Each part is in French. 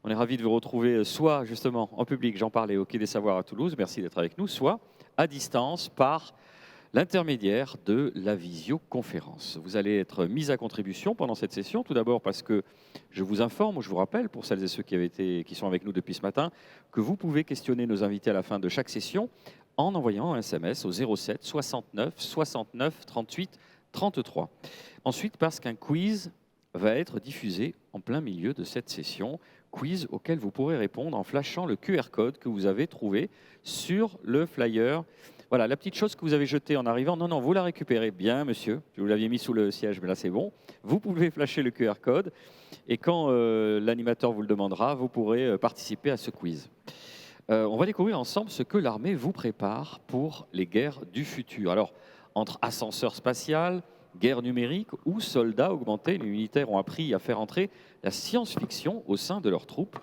On est ravis de vous retrouver soit justement en public, j'en parlais au Quai des Savoirs à Toulouse, merci d'être avec nous, soit à distance par l'intermédiaire de la visioconférence. Vous allez être mis à contribution pendant cette session, tout d'abord parce que je vous informe, ou je vous rappelle, pour celles et ceux qui sont avec nous depuis ce matin, que vous pouvez questionner nos invités à la fin de chaque session en envoyant un SMS au 07 69 69 38 33. Ensuite, parce qu'un quiz va être diffusé en plein milieu de cette session, quiz auquel vous pourrez répondre en flashant le QR code que vous avez trouvé sur le flyer. Voilà, la petite chose que vous avez jetée en arrivant, non, vous la récupérez bien, monsieur. Je vous l'aviez mis sous le siège, mais là, c'est bon. Vous pouvez flasher le QR code et quand l'animateur vous le demandera, vous pourrez participer à ce quiz. On va découvrir ensemble ce que l'armée vous prépare pour les guerres du futur. Alors, entre ascenseur spatial, guerre numérique ou soldats augmentés, les militaires ont appris à faire entrer la science-fiction au sein de leurs troupes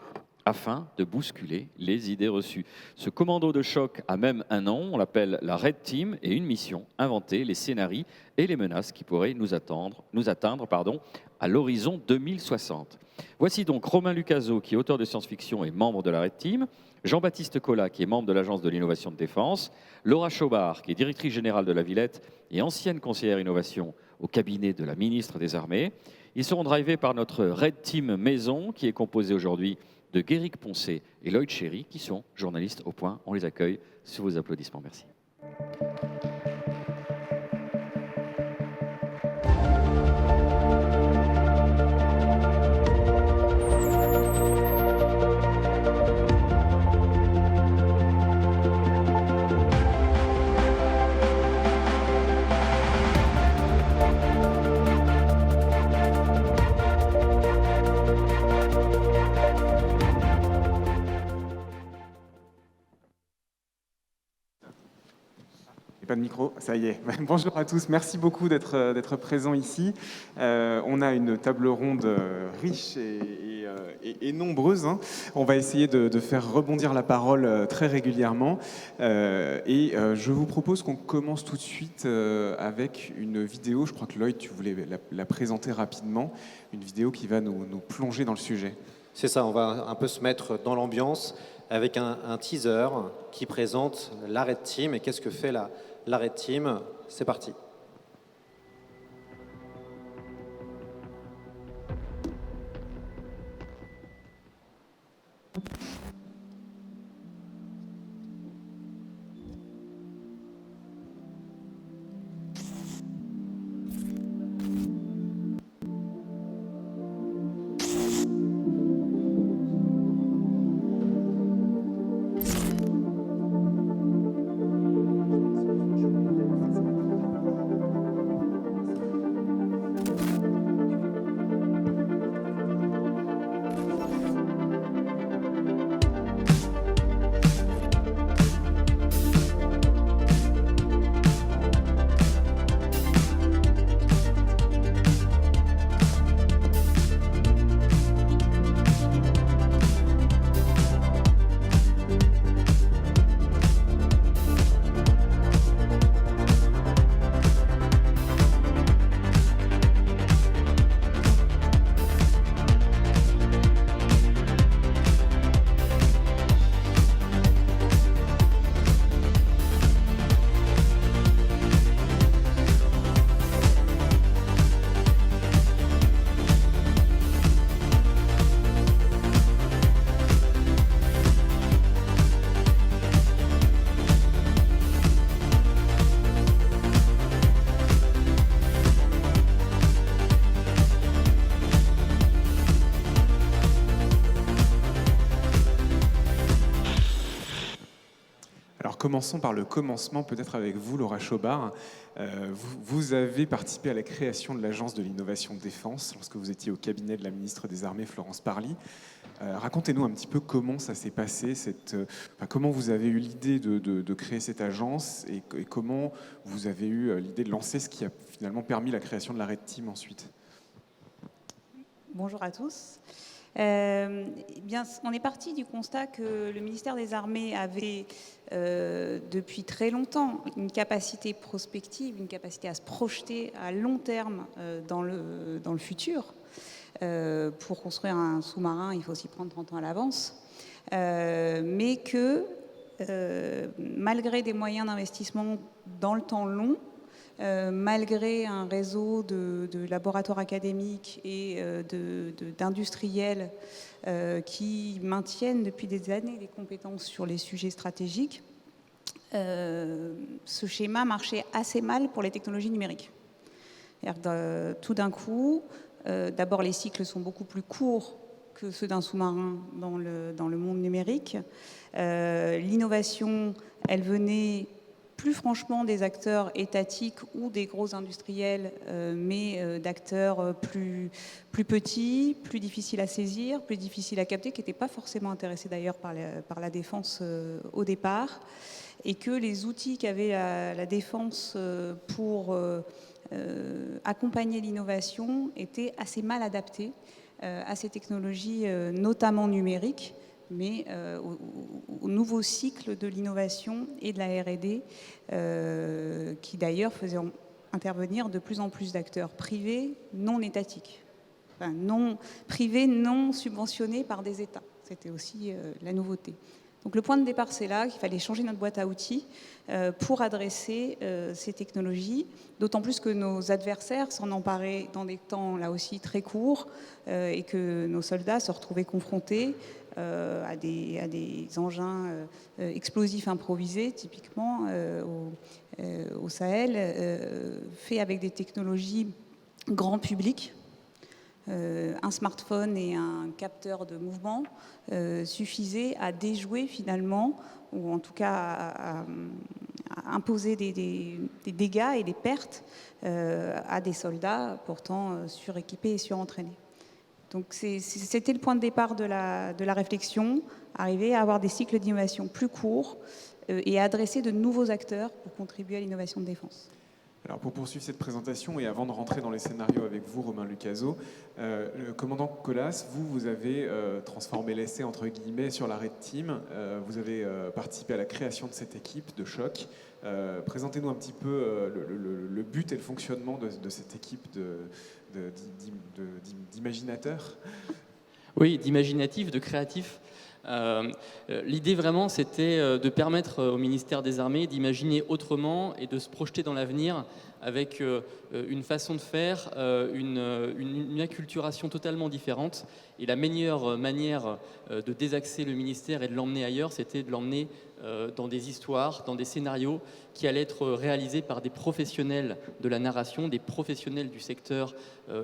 afin de bousculer les idées reçues. Ce commando de choc a même un nom, on l'appelle la Red Team, et une mission, inventer les scénarios et les menaces qui pourraient nous atteindre à l'horizon 2060. Voici donc Romain Lucaso, qui est auteur de science-fiction et membre de la Red Team, Jean-Baptiste Collat, qui est membre de l'Agence de l'innovation de défense, Laura Chobard, qui est directrice générale de la Villette et ancienne conseillère innovation au cabinet de la ministre des Armées. Ils seront drivés par notre Red Team Maison, qui est composée aujourd'hui de Guéric Poncé et Lloyd Chéry, qui sont journalistes au Point. On les accueille sous vos applaudissements. Merci. Pas de micro, ça y est. Bonjour à tous, merci beaucoup d'être présents ici. On a une table ronde riche et nombreuse. Hein. On va essayer de faire rebondir la parole très régulièrement. Je vous propose qu'on commence tout de suite avec une vidéo. Je crois que Lloyd, tu voulais la présenter rapidement. Une vidéo qui va nous plonger dans le sujet. C'est ça, on va un peu se mettre dans l'ambiance avec un teaser qui présente la Red Team et qu'est-ce que fait la Red Team. C'est parti. Commençons par le commencement, peut-être avec vous, Laura Chobard. Vous avez participé à la création de l'Agence de l'innovation de défense lorsque vous étiez au cabinet de la ministre des Armées, Florence Parly. Racontez-nous un petit peu comment ça s'est passé, comment vous avez eu l'idée de créer cette agence et comment vous avez eu l'idée de lancer ce qui a finalement permis la création de la Red Team ensuite. Bonjour à tous. Bien, on est parti du constat que le ministère des Armées avait depuis très longtemps une capacité prospective, une capacité à se projeter à long terme dans le futur. Pour construire un sous-marin, il faut s'y prendre 30 ans à l'avance. Mais que malgré des moyens d'investissement dans le temps long, malgré un réseau de laboratoires académiques et d'industriels qui maintiennent depuis des années des compétences sur les sujets stratégiques, ce schéma marchait assez mal pour les technologies numériques. Tout d'un coup, d'abord les cycles sont beaucoup plus courts que ceux d'un sous-marin dans le monde numérique. L'innovation, elle venait plus franchement des acteurs étatiques ou des gros industriels, mais d'acteurs plus petits, plus difficiles à saisir, plus difficiles à capter, qui n'étaient pas forcément intéressés d'ailleurs par la défense au départ, et que les outils qu'avait la défense pour accompagner l'innovation étaient assez mal adaptés à ces technologies, notamment numériques, mais au nouveau cycle de l'innovation et de la R&D, qui d'ailleurs faisait intervenir de plus en plus d'acteurs privés non étatiques, enfin, privés non subventionnés par des États. C'était aussi la nouveauté. Donc le point de départ, c'est là qu'il fallait changer notre boîte à outils pour adresser ces technologies, d'autant plus que nos adversaires s'en emparaient dans des temps là aussi très courts et que nos soldats se retrouvaient confrontés à des engins explosifs improvisés, typiquement au Sahel, faits avec des technologies grand public. Un smartphone et un capteur de mouvement suffisaient à déjouer finalement, ou en tout cas à imposer des dégâts et des pertes à des soldats pourtant suréquipés et surentraînés. Donc c'était le point de départ de la réflexion, arriver à avoir des cycles d'innovation plus courts et à adresser de nouveaux acteurs pour contribuer à l'innovation de défense. Alors pour poursuivre cette présentation et avant de rentrer dans les scénarios avec vous, Romain Lucaso, le commandant Colas, vous avez transformé l'essai entre guillemets sur la Red Team. Vous avez participé à la création de cette équipe de choc. Présentez-nous un petit peu le but et le fonctionnement de cette équipe d'imaginateurs. Oui, d'imaginatifs, de créatifs. L'idée vraiment, c'était de permettre au ministère des Armées d'imaginer autrement et de se projeter dans l'avenir avec une façon de faire, une acculturation totalement différente. Et la meilleure manière de désaxer le ministère et de l'emmener ailleurs, c'était de l'emmener dans des histoires, dans des scénarios qui allaient être réalisés par des professionnels de la narration, des professionnels du secteur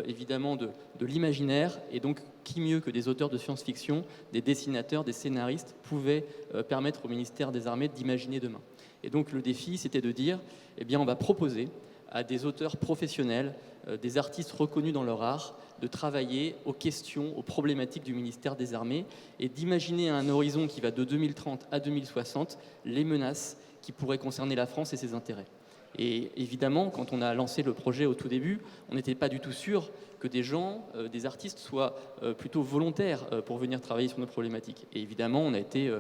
évidemment de l'imaginaire. Et donc, qui mieux que des auteurs de science-fiction, des dessinateurs, des scénaristes pouvaient permettre au ministère des Armées d'imaginer demain. Et donc le défi, c'était de dire, eh bien, on va proposer à des auteurs professionnels, des artistes reconnus dans leur art, de travailler aux questions, aux problématiques du ministère des Armées et d'imaginer à un horizon qui va de 2030 à 2060 les menaces qui pourraient concerner la France et ses intérêts. Et évidemment, quand on a lancé le projet au tout début, on n'était pas du tout sûr que des gens, des artistes soient plutôt volontaires pour venir travailler sur nos problématiques. Et évidemment, on a été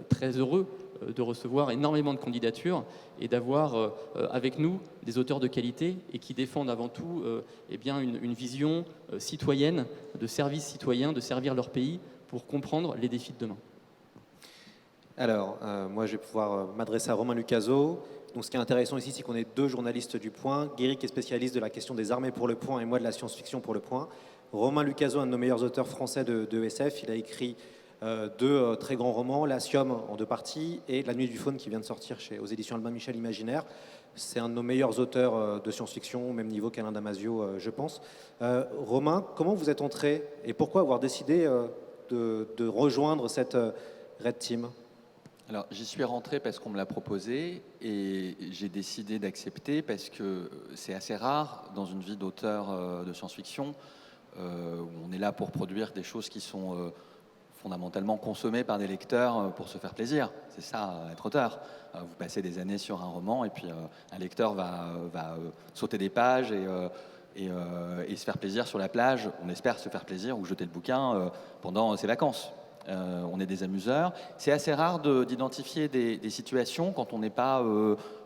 très heureux de recevoir énormément de candidatures et d'avoir avec nous des auteurs de qualité et qui défendent avant tout eh bien une vision citoyenne, de service citoyen, de servir leur pays pour comprendre les défis de demain. Alors, moi, je vais pouvoir m'adresser à Romain Lucaso. Donc, ce qui est intéressant ici, c'est qu'on est deux journalistes du Point. Guéric est spécialiste de la question des armées pour Le Point et moi de la science-fiction pour Le Point. Romain Lucaso, un de nos meilleurs auteurs français de SF, il a écrit deux très grands romans, L'Asium en 2 parties et La Nuit du Faune qui vient de sortir aux éditions Albin Michel Imaginaire. C'est un de nos meilleurs auteurs de science-fiction, au même niveau qu'Alain Damasio, je pense. Romain, comment vous êtes entré et pourquoi avoir décidé de rejoindre cette Red Team ? Alors, j'y suis rentré parce qu'on me l'a proposé et j'ai décidé d'accepter parce que c'est assez rare dans une vie d'auteur de science-fiction où on est là pour produire des choses qui sont fondamentalement consommé par des lecteurs pour se faire plaisir. C'est ça, être auteur. Vous passez des années sur un roman et puis un lecteur va sauter des pages et se faire plaisir sur la plage. On espère se faire plaisir ou jeter le bouquin pendant ses vacances. On est des amuseurs. C'est assez rare d'identifier des situations quand on n'est pas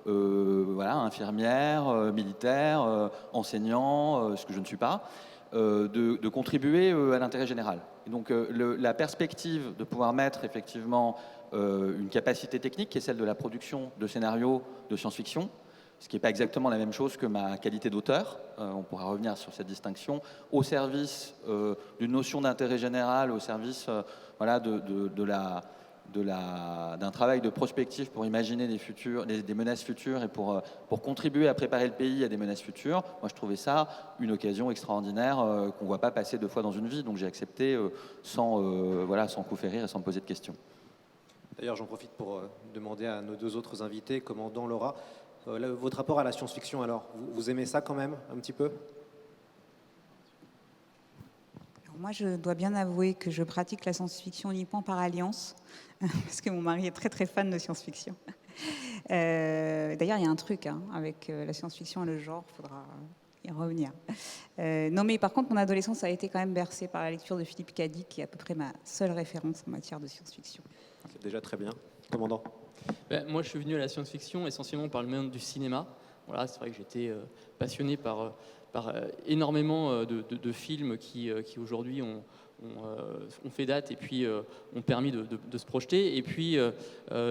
voilà, infirmière, militaire, enseignant, ce que je ne suis pas, de contribuer à l'intérêt général. Et donc la perspective de pouvoir mettre effectivement une capacité technique qui est celle de la production de scénarios de science-fiction, ce qui n'est pas exactement la même chose que ma qualité d'auteur, on pourra revenir sur cette distinction, au service d'une notion d'intérêt général, au service voilà, d'un travail de prospective pour imaginer des menaces futures et pour contribuer à préparer le pays à des menaces futures. Moi, je trouvais ça une occasion extraordinaire qu'on ne voit pas passer 2 fois dans une vie, donc j'ai accepté sans coup férir et sans me poser de questions. D'ailleurs, j'en profite pour demander à nos 2 autres invités, commandant Laura, votre rapport à la science-fiction, alors, vous aimez ça quand même, un petit peu ? Alors moi, je dois bien avouer que je pratique la science-fiction uniquement par alliance, parce que mon mari est très très fan de science-fiction. D'ailleurs, il y a un truc avec la science-fiction et le genre, il faudra y revenir. Non, mais par contre, mon adolescence a été quand même bercée par la lecture de Philippe Cadic, qui est à peu près ma seule référence en matière de science-fiction. C'est déjà très bien. Commandant ? Moi, je suis venu à la science-fiction essentiellement par le monde du cinéma. Voilà, c'est vrai que j'étais passionné par énormément de films qui aujourd'hui ont fait date et puis ont permis de se projeter. Et puis,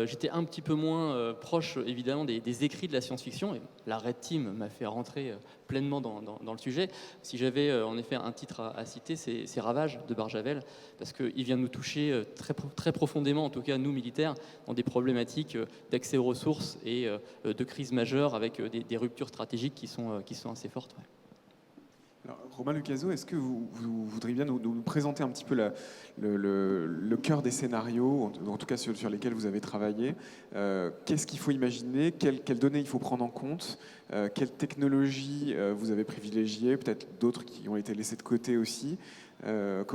j'étais un petit peu moins proche, évidemment, des écrits de la science-fiction. Et la Red Team m'a fait rentrer pleinement dans le sujet. Si j'avais en effet un titre à citer, c'est Ravage de Barjavel, parce qu'il vient nous toucher très profondément, en tout cas nous militaires, dans des problématiques d'accès aux ressources et de crise majeure avec des ruptures stratégiques qui sont assez fortes. Ouais. Alors, Romain Lucaso, est-ce que vous voudriez bien nous présenter un petit peu le cœur des scénarios, en tout cas sur lesquels vous avez travaillé? Qu'est-ce qu'il faut imaginer? Quelles données il faut prendre en compte? Quelles technologies vous avez privilégiées? Peut-être d'autres qui ont été laissées de côté aussi.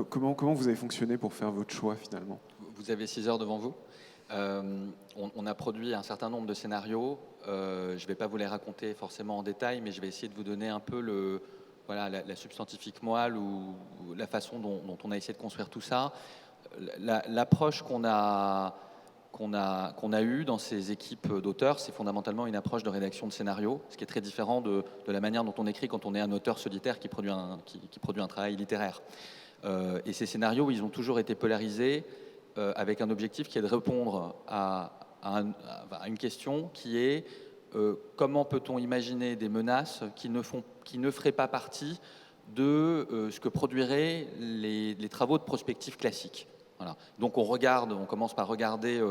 Comment vous avez fonctionné pour faire votre choix finalement? Vous avez 6 heures devant vous. On a produit un certain nombre de scénarios. Je ne vais pas vous les raconter forcément en détail, mais je vais essayer de vous donner un peu la substantifique moelle ou la façon dont on a essayé de construire tout ça. L'approche qu'on a eue dans ces équipes d'auteurs, c'est fondamentalement une approche de rédaction de scénario, ce qui est très différent de la manière dont on écrit quand on est un auteur solitaire qui produit un travail littéraire. Et ces scénarios, ils ont toujours été polarisés avec un objectif qui est de répondre à une question qui est comment peut-on imaginer des menaces qui ne feraient pas partie de ce que produiraient les travaux de prospective classiques. Voilà. Donc on commence par regarder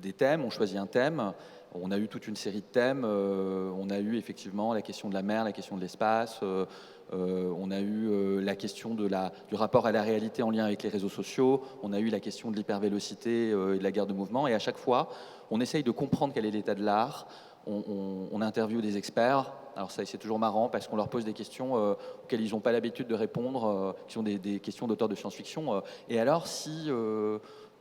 des thèmes, on choisit un thème, on a eu toute une série de thèmes, on a eu effectivement la question de la mer, la question de l'espace, on a eu la question du rapport à la réalité en lien avec les réseaux sociaux, on a eu la question de l'hypervélocité et de la guerre de mouvement, et à chaque fois, on essaye de comprendre quel est l'état de l'art, on interviewe des experts. Alors ça, c'est toujours marrant parce qu'on leur pose des questions auxquelles ils n'ont pas l'habitude de répondre, qui sont des questions d'auteurs de science-fiction. Et alors, si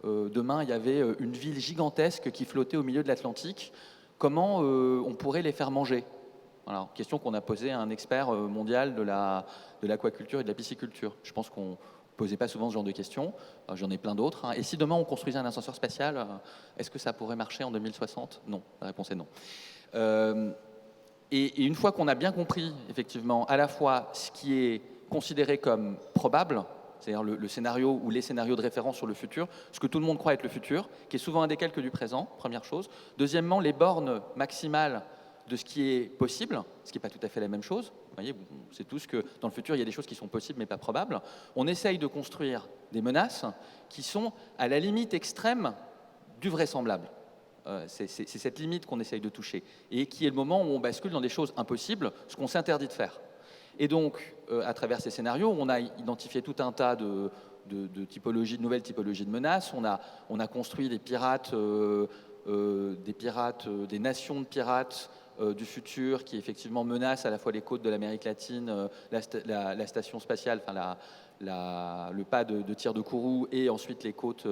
demain, il y avait une ville gigantesque qui flottait au milieu de l'Atlantique, comment on pourrait les faire manger? Voilà, question qu'on a posée à un expert mondial de l'aquaculture et de la pisciculture. Je pense qu'on ne posait pas souvent ce genre de questions. J'en ai plein d'autres. Et si demain, on construisait un ascenseur spatial, est-ce que ça pourrait marcher en 2060? Non, la réponse est non. Et une fois qu'on a bien compris, effectivement, à la fois ce qui est considéré comme probable, c'est-à-dire le scénario ou les scénarios de référence sur le futur, ce que tout le monde croit être le futur, qui est souvent un décalque du présent, première chose. Deuxièmement, les bornes maximales de ce qui est possible, ce qui n'est pas tout à fait la même chose. Vous voyez, on sait tous que dans le futur, il y a des choses qui sont possibles mais pas probables. On essaye de construire des menaces qui sont à la limite extrême du vraisemblable. C'est cette limite qu'on essaye de toucher et qui est le moment où on bascule dans des choses impossibles, ce qu'on s'interdit de faire. Et donc, à travers ces scénarios, on a identifié tout un tas de nouvelles typologies de menaces. On a construit des pirates, des nations de pirates du futur qui effectivement menacent à la fois les côtes de l'Amérique latine, la station spatiale, enfin le pas de tir de Kourou et ensuite les côtes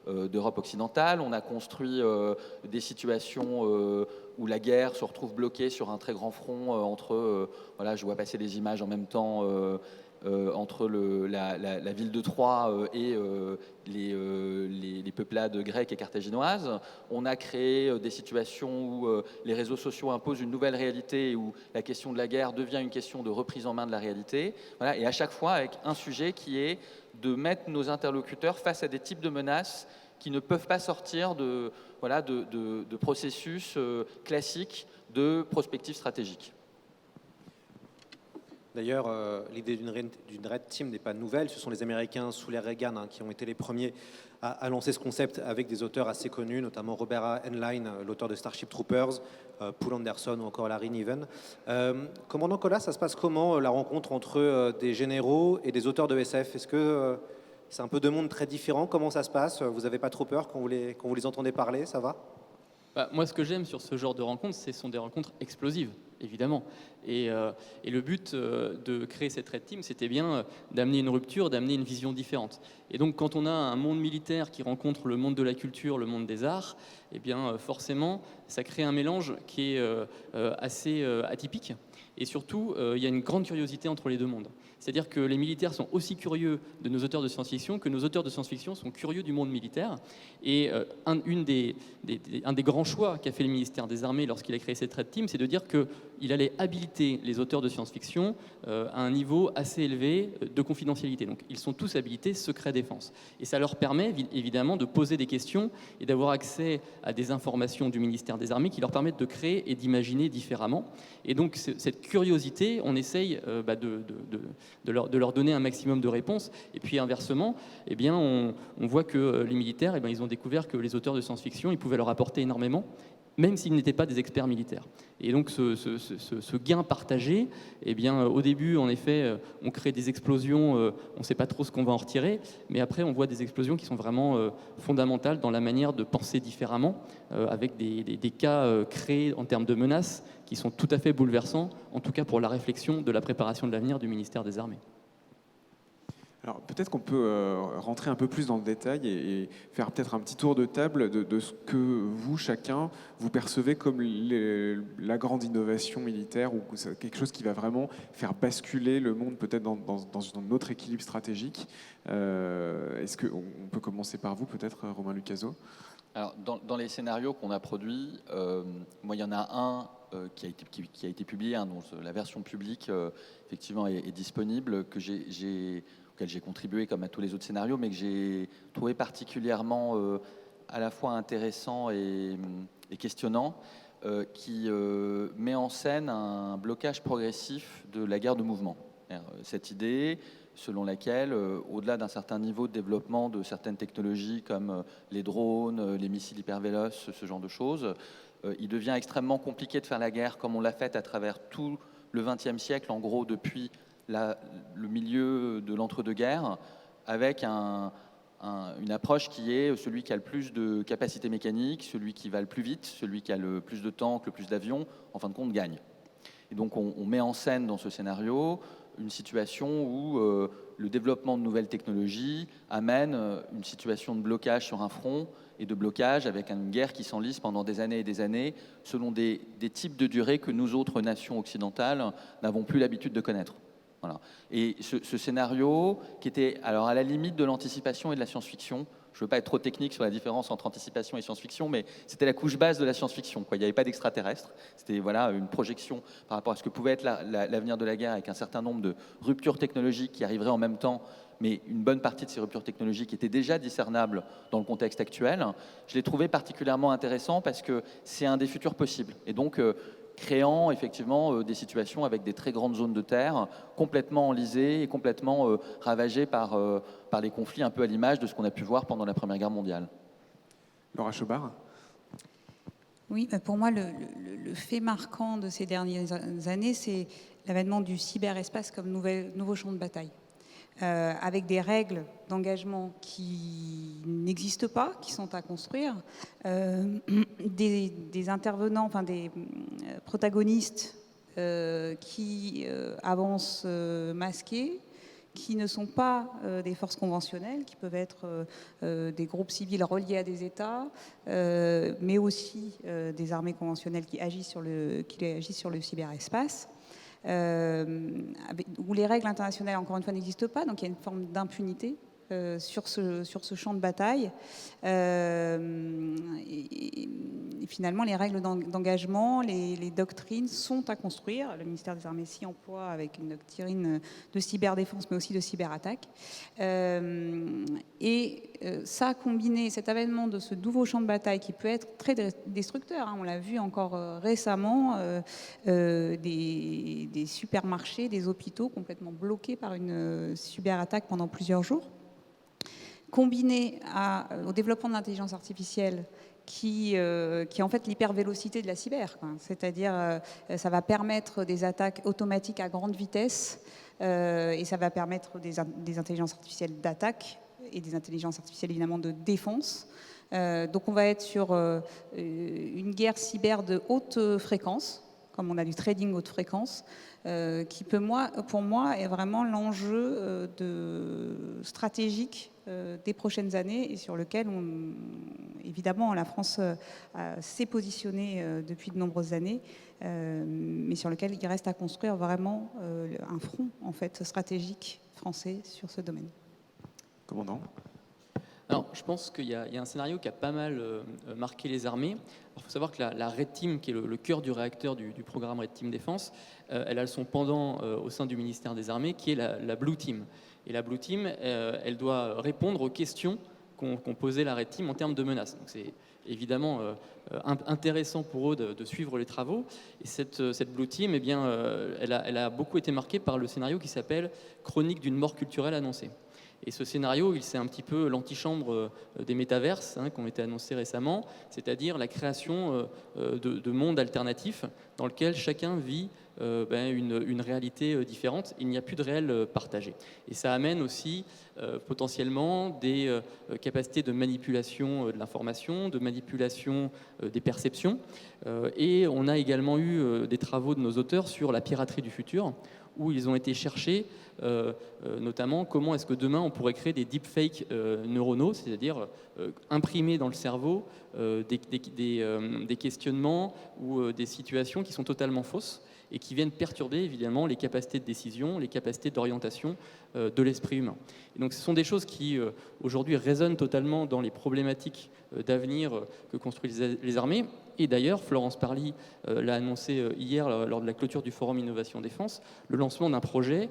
d'Europe occidentale. On a construit des situations où la guerre se retrouve bloquée sur un très grand front entre, voilà, je vois passer les images en même temps, entre la ville de Troie et les peuplades grecques et carthaginoises. On a créé des situations où les réseaux sociaux imposent une nouvelle réalité et où la question de la guerre devient une question de reprise en main de la réalité. Voilà, et à chaque fois avec un sujet qui est de mettre nos interlocuteurs face à des types de menaces qui ne peuvent pas sortir de processus classiques de prospective stratégique. D'ailleurs, l'idée d'une Red Team n'est pas nouvelle. Ce sont les Américains sous l'ère Reagan qui ont été les premiers à lancer ce concept avec des auteurs assez connus, notamment Robert A. Heinlein, l'auteur de Starship Troopers, Poul Anderson ou encore Larry Niven. Commandant Collas, ça se passe comment la rencontre entre des généraux et des auteurs de SF? Est-ce que c'est un peu deux mondes très différents? Comment ça se passe? Vous n'avez pas trop peur quand vous les entendez parler? Ça va? Moi, ce que j'aime sur ce genre de rencontres, ce sont des rencontres explosives, évidemment. Et le but de créer cette Red Team, c'était bien d'amener une rupture, d'amener une vision différente. Et donc, quand on a un monde militaire qui rencontre le monde de la culture, le monde des arts, eh bien, forcément, ça crée un mélange qui est assez atypique. Et surtout, il y a une grande curiosité entre les deux mondes. C'est-à-dire que les militaires sont aussi curieux de nos auteurs de science-fiction que nos auteurs de science-fiction sont curieux du monde militaire. Et un des grands choix qu'a fait le ministère des Armées lorsqu'il a créé cette Red Team, c'est de dire qu'il allait habiliter les auteurs de science-fiction à un niveau assez élevé de confidentialité. Donc ils sont tous habilités secret défense. Et ça leur permet évidemment de poser des questions et d'avoir accès à des informations du ministère des Armées qui leur permettent de créer et d'imaginer différemment. Et donc cette curiosité, on essaye de leur donner un maximum de réponses. Et puis inversement, eh bien, on voit que les militaires, eh bien, ils ont découvert que les auteurs de science-fiction, ils pouvaient leur apporter énormément, même s'ils n'étaient pas des experts militaires. Et donc ce gain partagé, eh bien, au début, en effet, on crée des explosions, on ne sait pas trop ce qu'on va en retirer, mais après, on voit des explosions qui sont vraiment fondamentales dans la manière de penser différemment, avec des cas créés en termes de menaces qui sont tout à fait bouleversants, en tout cas pour la réflexion de la préparation de l'avenir du ministère des Armées. Alors peut-être qu'on peut rentrer un peu plus dans le détail et faire peut-être un petit tour de table de ce que vous, chacun, vous percevez comme la grande innovation militaire ou quelque chose qui va vraiment faire basculer le monde peut-être dans un autre équilibre stratégique. Est-ce qu'on peut commencer par vous peut-être, Romain Lucaso? Alors, dans les scénarios qu'on a produits, moi, il y en a un qui a été publié, dont la version publique effectivement est disponible, auquel j'ai contribué comme à tous les autres scénarios, mais que j'ai trouvé particulièrement à la fois intéressant et questionnant, qui met en scène un blocage progressif de la guerre de mouvement. Cette idée selon laquelle, au-delà d'un certain niveau de développement de certaines technologies comme les drones, les missiles hypervéloces, ce genre de choses, il devient extrêmement compliqué de faire la guerre comme on l'a fait à travers tout le XXe siècle, en gros depuis le milieu de l'entre-deux-guerres, avec une approche qui est celui qui a le plus de capacité mécanique, celui qui va le plus vite, celui qui a le plus de tanks, le plus d'avions, en fin de compte gagne. Et donc on met en scène dans ce scénario une situation où le développement de nouvelles technologies amène une situation de blocage sur un front et de blocage avec une guerre qui s'enlise pendant des années et des années selon des types de durée que nous autres nations occidentales n'avons plus l'habitude de connaître. Voilà. Et ce scénario, qui était alors à la limite de l'anticipation et de la science-fiction, je ne veux pas être trop technique sur la différence entre anticipation et science-fiction, mais c'était la couche base de la science-fiction. Il n'y avait pas d'extraterrestres, c'était une projection par rapport à ce que pouvait être l'avenir de la guerre, avec un certain nombre de ruptures technologiques qui arriveraient en même temps, mais une bonne partie de ces ruptures technologiques étaient déjà discernables dans le contexte actuel. Je l'ai trouvé particulièrement intéressant parce que c'est un des futurs possibles. Et donc, créant effectivement des situations avec des très grandes zones de terre complètement enlisées et complètement ravagées par les conflits, un peu à l'image de ce qu'on a pu voir pendant la Première Guerre mondiale. Laura Chobard. Oui, pour moi, le fait marquant de ces dernières années, c'est l'avènement du cyberespace comme nouveau champ de bataille. Avec des règles d'engagement qui n'existent pas, qui sont à construire, des intervenants, enfin des protagonistes qui avancent masqués, qui ne sont pas des forces conventionnelles, qui peuvent être des groupes civils reliés à des États, mais aussi des armées conventionnelles qui agissent sur le cyberespace, où les règles internationales, encore une fois, n'existent pas, donc il y a une forme d'impunité sur ce champ de bataille. Et finalement, les règles d'engagement, les doctrines sont à construire. Le ministère des Armées s'y emploie avec une doctrine de cyberdéfense, mais aussi de cyberattaque. Ça, combiné, cet avènement de ce nouveau champ de bataille qui peut être très destructeur, hein, on l'a vu encore récemment, des supermarchés, des hôpitaux complètement bloqués par une cyberattaque pendant plusieurs jours, combiné au développement de l'intelligence artificielle qui est en fait l'hypervélocité de la cyber. C'est-à-dire, ça va permettre des attaques automatiques à grande vitesse et ça va permettre des intelligences artificielles d'attaque et des intelligences artificielles évidemment de défense. Donc on va être sur une guerre cyber de haute fréquence, comme on a du trading haute fréquence, qui pour moi est vraiment l'enjeu stratégique des prochaines années et sur lequel évidemment la France s'est positionnée depuis de nombreuses années, mais sur lequel il reste à construire vraiment un front en fait stratégique français sur ce domaine. Commandant. Alors, je pense qu'il y a un scénario qui a pas mal marqué les armées. Il faut savoir que la Red Team, qui est le cœur du réacteur du programme Red Team Défense, elle a son pendant au sein du ministère des Armées, qui est la Blue Team. Et la Blue Team, elle doit répondre aux questions qu'ont posées la Red Team en termes de menaces. Donc c'est évidemment intéressant pour eux de suivre les travaux. Et cette Blue Team, eh bien, elle a beaucoup été marquée par le scénario qui s'appelle « Chronique d'une mort culturelle annoncée ». Et ce scénario, c'est un petit peu l'antichambre des métaverses qui ont été annoncés récemment, c'est-à-dire la création de mondes alternatifs dans lesquels chacun vit une réalité différente. Il n'y a plus de réel partagé. Et ça amène aussi potentiellement des capacités de manipulation de l'information, de manipulation des perceptions. Et on a également eu des travaux de nos auteurs sur la piraterie du futur, où ils ont été chercher notamment comment est-ce que demain on pourrait créer des deepfakes neuronaux, c'est-à-dire imprimer dans le cerveau des questionnements ou des situations qui sont totalement fausses et qui viennent perturber évidemment les capacités de décision, les capacités d'orientation de l'esprit humain. Et donc ce sont des choses qui aujourd'hui résonnent totalement dans les problématiques d'avenir que construisent les armées. Et d'ailleurs, Florence Parly l'a annoncé hier lors de la clôture du Forum Innovation Défense, le lancement d'un projet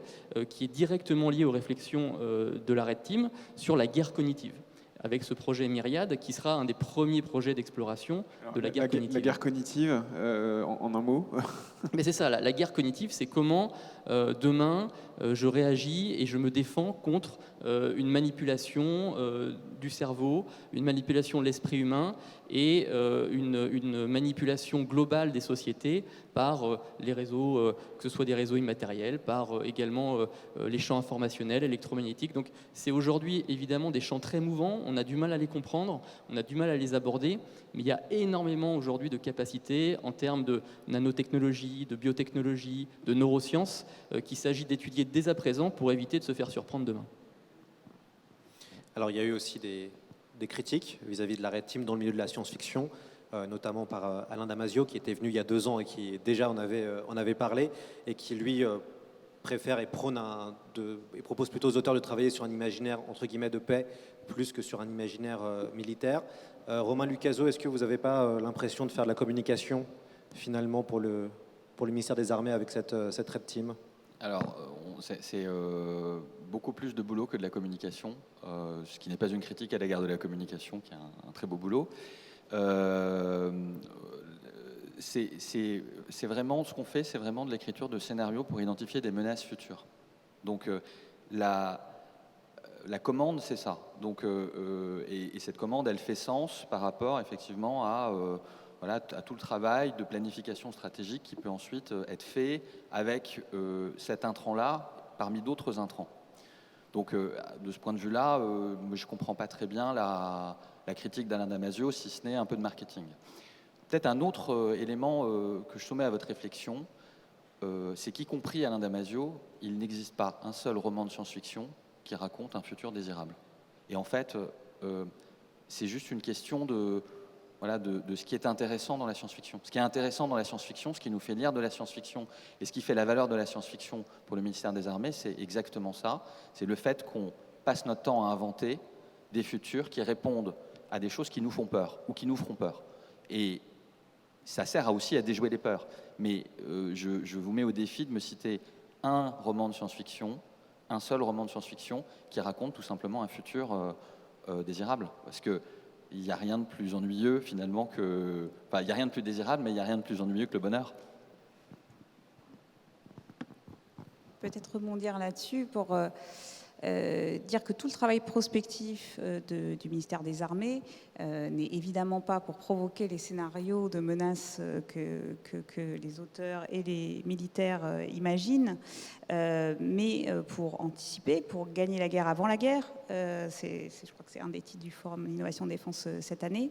qui est directement lié aux réflexions de la Red Team sur la guerre cognitive, avec ce projet Myriade qui sera un des premiers projets d'exploration de la guerre cognitive. La guerre cognitive, en un mot. Mais c'est ça, la guerre cognitive, c'est comment demain je réagis et je me défends contre une manipulation du cerveau, une manipulation de l'esprit humain et une manipulation globale des sociétés par les réseaux, que ce soit des réseaux immatériels, par également les champs informationnels, électromagnétiques. Donc c'est aujourd'hui évidemment des champs très mouvants, on a du mal à les comprendre, on a du mal à les aborder, mais il y a énormément aujourd'hui de capacités en termes de nanotechnologie, de biotechnologie, de neurosciences qu'il s'agit d'étudier dès à présent pour éviter de se faire surprendre demain. Alors il y a eu aussi des critiques vis-à-vis de la Red Team dans le milieu de la science-fiction, notamment par Alain Damasio qui était venu il y a 2 ans et qui déjà en avait parlé et qui lui préfère et prône et propose plutôt aux auteurs de travailler sur un imaginaire entre guillemets de paix plus que sur un imaginaire militaire. Romain Lucaso, est-ce que vous n'avez pas l'impression de faire de la communication finalement pour le ministère des Armées avec cette Red Team? Alors, c'est beaucoup plus de boulot que de la communication, ce qui n'est pas une critique à l'égard de la communication, qui est un très beau boulot. C'est vraiment ce qu'on fait, c'est vraiment de l'écriture de scénarios pour identifier des menaces futures. Donc, la commande, c'est ça. Donc, et cette commande, elle fait sens par rapport, effectivement, à tout le travail de planification stratégique qui peut ensuite être fait avec cet intrant-là parmi d'autres intrants. Donc, de ce point de vue-là, je ne comprends pas très bien la critique d'Alain Damasio, si ce n'est un peu de marketing. Peut-être un autre élément que je soumets à votre réflexion, c'est qu'y compris Alain Damasio, il n'existe pas un seul roman de science-fiction qui raconte un futur désirable. Et en fait, c'est juste une question de ce qui est intéressant dans la science-fiction. Ce qui est intéressant dans la science-fiction, ce qui nous fait lire de la science-fiction et ce qui fait la valeur de la science-fiction pour le ministère des Armées, c'est exactement ça. C'est le fait qu'on passe notre temps à inventer des futurs qui répondent à des choses qui nous font peur ou qui nous feront peur. Et ça sert aussi à déjouer les peurs. Mais je vous mets au défi de me citer un roman de science-fiction, un seul roman de science-fiction qui raconte tout simplement un futur désirable. Parce que il n'y a rien de plus ennuyeux finalement que... Enfin, il n'y a rien de plus désirable, mais il n'y a rien de plus ennuyeux que le bonheur. Peut-être rebondir là-dessus pour dire que tout le travail prospectif du ministère des Armées n'est évidemment pas pour provoquer les scénarios de menaces que les auteurs et les militaires imaginent, mais pour anticiper, pour gagner la guerre avant la guerre. Je crois que c'est un des titres du Forum Innovation Défense cette année.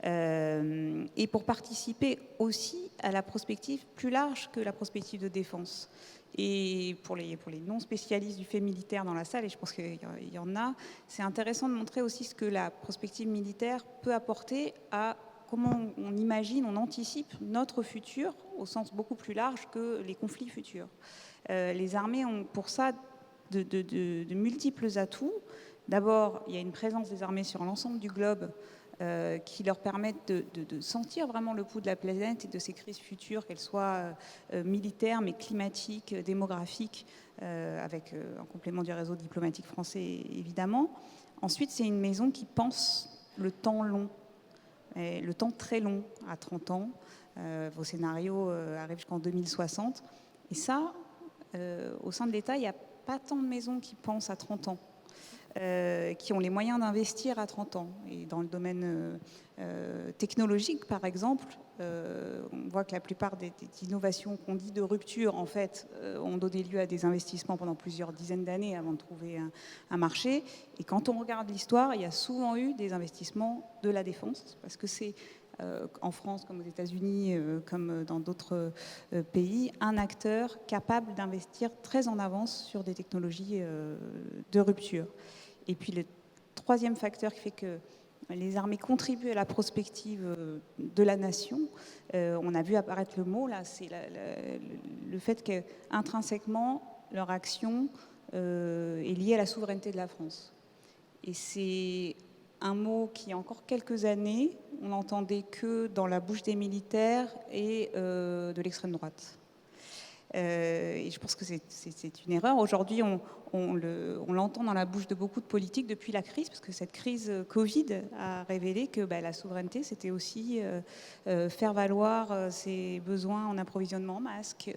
Et pour participer aussi à la prospective plus large que la prospective de défense. Et pour les non-spécialistes du fait militaire dans la salle, et je pense qu'il y en a, c'est intéressant de montrer aussi ce que la prospective militaire peut apporter à comment on imagine, on anticipe notre futur au sens beaucoup plus large que les conflits futurs. Les armées ont pour ça de multiples atouts. D'abord, il y a une présence des armées sur l'ensemble du globe qui leur permettent de sentir vraiment le pouls de la planète et de ces crises futures, qu'elles soient militaires, mais climatiques, démographiques, avec un complément du réseau diplomatique français, évidemment. Ensuite, c'est une maison qui pense le temps long, le temps très long, à 30 ans. Vos scénarios arrivent jusqu'en 2060. Et ça, au sein de l'État, il n'y a pas tant de maisons qui pensent à 30 ans. Qui ont les moyens d'investir à 30 ans. Et dans le domaine technologique, par exemple, on voit que la plupart des innovations qu'on dit de rupture, en fait, ont donné lieu à des investissements pendant plusieurs dizaines d'années avant de trouver un marché. Et quand on regarde l'histoire, il y a souvent eu des investissements de la défense, parce que c'est en France, comme aux États-Unis, comme dans d'autres pays, un acteur capable d'investir très en avance sur des technologies de rupture. Et puis le troisième facteur qui fait que les armées contribuent à la prospective de la nation, on a vu apparaître le mot, là, c'est le fait qu'intrinsèquement, leur action est liée à la souveraineté de la France. Et c'est un mot qui, il y a encore quelques années, on n'entendait que dans la bouche des militaires et de l'extrême droite. Et je pense que c'est une erreur. Aujourd'hui, on l'entend dans la bouche de beaucoup de politiques depuis la crise, parce que cette crise Covid a révélé que la souveraineté, c'était aussi faire valoir ses besoins en approvisionnement en masques,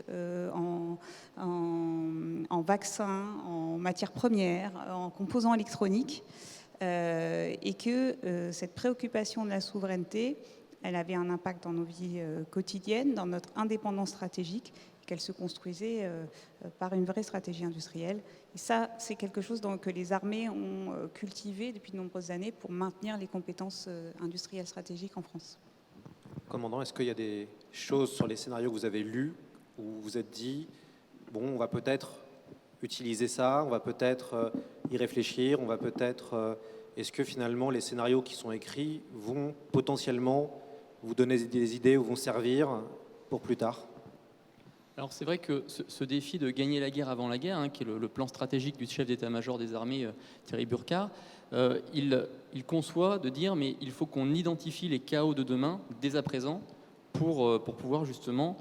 en vaccins, en matières premières, en composants électroniques. Et que cette préoccupation de la souveraineté, elle avait un impact dans nos vies quotidiennes, dans notre indépendance stratégique, qu'elle se construisait par une vraie stratégie industrielle. Et ça, c'est quelque chose que les armées ont cultivé depuis de nombreuses années pour maintenir les compétences industrielles stratégiques en France. Commandant, est-ce qu'il y a des choses sur les scénarios que vous avez lus où vous vous êtes dit, bon, on va peut-être utiliser ça, on va peut-être y réfléchir, on va peut-être... Est-ce que finalement les scénarios qui sont écrits vont potentiellement vous donner des idées ou vont servir pour plus tard ? Alors c'est vrai que ce défi de gagner la guerre avant la guerre, qui est le plan stratégique du chef d'état-major des armées, Thierry Burkhardt, il conçoit de dire mais il faut qu'on identifie les chaos de demain dès à présent pour pouvoir justement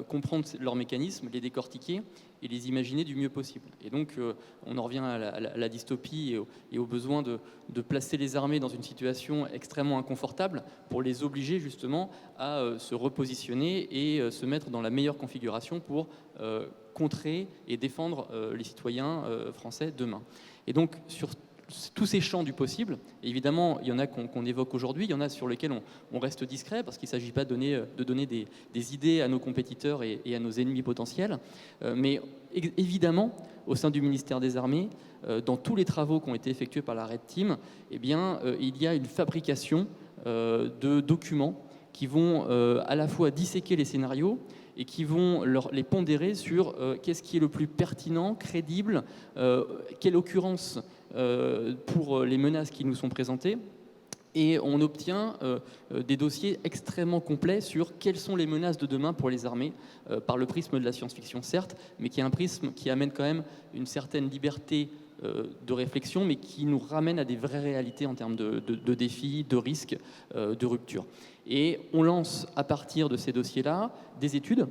comprendre leurs mécanismes, les décortiquer et les imaginer du mieux possible. Et donc, on en revient à la dystopie et au besoin de placer les armées dans une situation extrêmement inconfortable pour les obliger justement à se repositionner et se mettre dans la meilleure configuration pour contrer et défendre les citoyens français demain. Et donc, sur tous ces champs du possible, et évidemment, il y en a qu'on évoque aujourd'hui, il y en a sur lesquels on reste discret parce qu'il ne s'agit pas de donner des idées à nos compétiteurs et à nos ennemis potentiels. Mais évidemment, au sein du ministère des Armées, dans tous les travaux qui ont été effectués par la Red Team, eh bien, il y a une fabrication de documents qui vont à la fois disséquer les scénarios et qui vont les pondérer sur qu'est-ce qui est le plus pertinent, crédible, quelle occurrence pour les menaces qui nous sont présentées. Et on obtient des dossiers extrêmement complets sur quelles sont les menaces de demain pour les armées, par le prisme de la science-fiction certes, mais qui est un prisme qui amène quand même une certaine liberté de réflexion, mais qui nous ramène à des vraies réalités en termes de défis, de risques, de ruptures. Et on lance à partir de ces dossiers-là des études,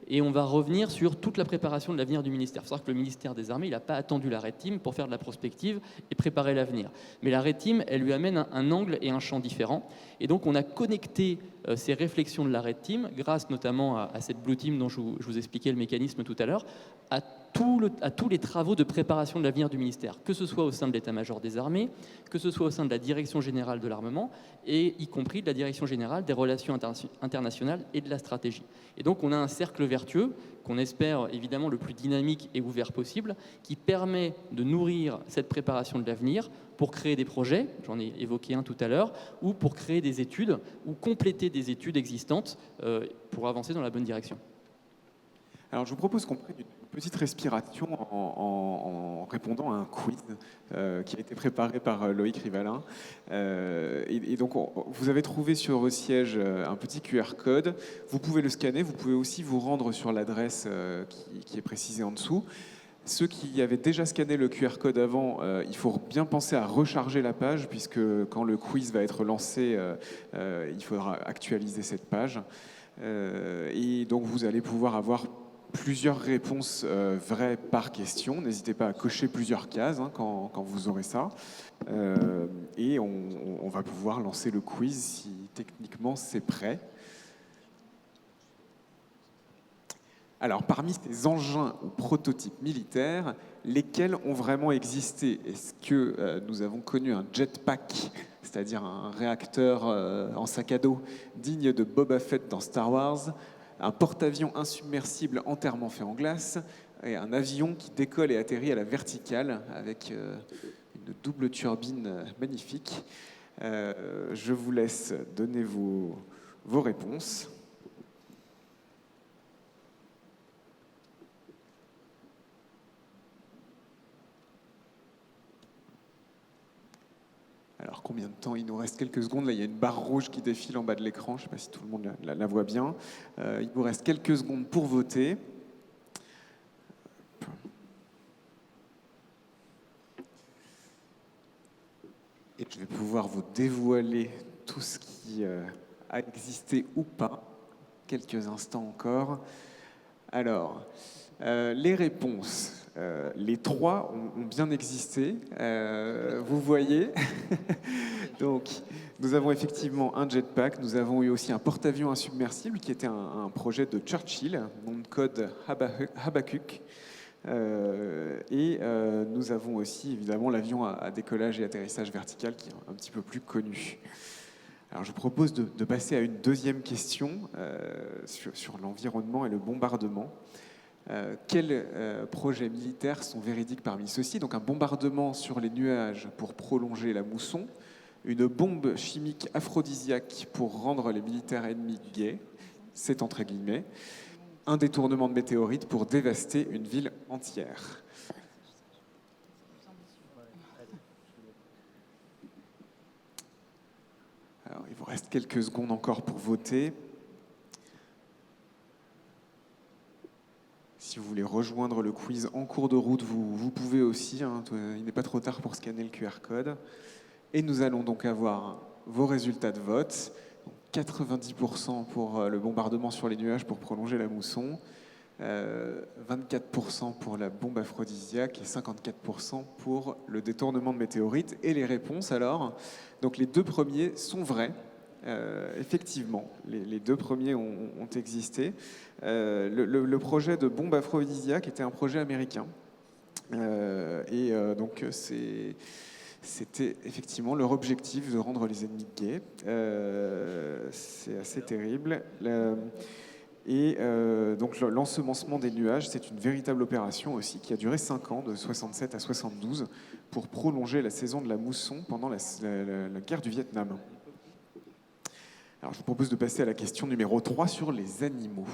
et on va revenir sur toute la préparation de l'avenir du ministère. Il faut savoir que le ministère des Armées, il n'a pas attendu la Red Team pour faire de la prospective et préparer l'avenir. Mais la Red Team, elle lui amène un angle et un champ différents. Et donc, on a connecté ces réflexions de la Red Team, grâce notamment à cette Blue Team dont je vous expliquais le mécanisme tout à l'heure, à tous les travaux de préparation de l'avenir du ministère, que ce soit au sein de l'état-major des armées, que ce soit au sein de la direction générale de l'armement, et y compris de la direction générale des relations internationales et de la stratégie. Et donc on a un cercle vertueux, qu'on espère évidemment le plus dynamique et ouvert possible, qui permet de nourrir cette préparation de l'avenir pour créer des projets, j'en ai évoqué un tout à l'heure, ou pour créer des études, ou compléter des études existantes pour avancer dans la bonne direction. Alors, je vous propose qu'on prenne une petite respiration en répondant à un quiz qui a été préparé par Loïc Rivalin. Et donc, vous avez trouvé sur vos sièges un petit QR code. Vous pouvez le scanner. Vous pouvez aussi vous rendre sur l'adresse qui est précisée en dessous. Ceux qui avaient déjà scanné le QR code avant, il faut bien penser à recharger la page, puisque quand le quiz va être lancé, il faudra actualiser cette page. Et donc, vous allez pouvoir avoir plusieurs réponses vraies par question. N'hésitez pas à cocher plusieurs cases quand vous aurez ça. Et on va pouvoir lancer le quiz si techniquement c'est prêt. Alors, parmi ces engins ou prototypes militaires, lesquels ont vraiment existé? Est-ce que nous avons connu un jetpack, c'est-à-dire un réacteur en sac à dos digne de Boba Fett dans Star Wars, un porte-avions insubmersible entièrement fait en glace et un avion qui décolle et atterrit à la verticale avec une double turbine magnifique? Je vous laisse donner vos réponses. Alors, combien de temps? Il nous reste quelques secondes. Là, il y a une barre rouge qui défile en bas de l'écran. Je ne sais pas si tout le monde la voit bien. Il vous reste quelques secondes pour voter. Et je vais pouvoir vous dévoiler tout ce qui a existé ou pas. Quelques instants encore. Alors, les réponses. Les trois ont bien existé, vous voyez. Donc, nous avons effectivement un jetpack, nous avons eu aussi un porte-avions insubmersible qui était un projet de Churchill, nom de code Habakkuk. Et nous avons aussi évidemment l'avion à décollage et atterrissage vertical qui est un petit peu plus connu. Alors, je propose de passer à une deuxième question sur l'environnement et le bombardement. Quels projets militaires sont véridiques parmi ceux-ci? Donc un bombardement sur les nuages pour prolonger la mousson, une bombe chimique aphrodisiaque pour rendre les militaires ennemis gays, c'est entre guillemets, un détournement de météorite pour dévaster une ville entière. Alors, il vous reste quelques secondes encore pour voter. Si vous voulez rejoindre le quiz en cours de route, vous pouvez aussi. Il n'est pas trop tard pour scanner le QR code. Et nous allons donc avoir vos résultats de vote. 90% pour le bombardement sur les nuages pour prolonger la mousson, 24% pour la bombe aphrodisiaque et 54% pour le détournement de météorites. Et les réponses alors, donc les deux premiers sont vrais. Effectivement, les deux premiers ont existé. Le projet de bombe aphrodisiaque était un projet américain. Donc c'était effectivement leur objectif de rendre les ennemis gays. C'est assez terrible. Donc l'ensemencement des nuages, c'est une véritable opération aussi qui a duré 5 ans, de 67 à 72, pour prolonger la saison de la mousson pendant la guerre du Vietnam. Alors je vous propose de passer à la question numéro 3 sur les animaux.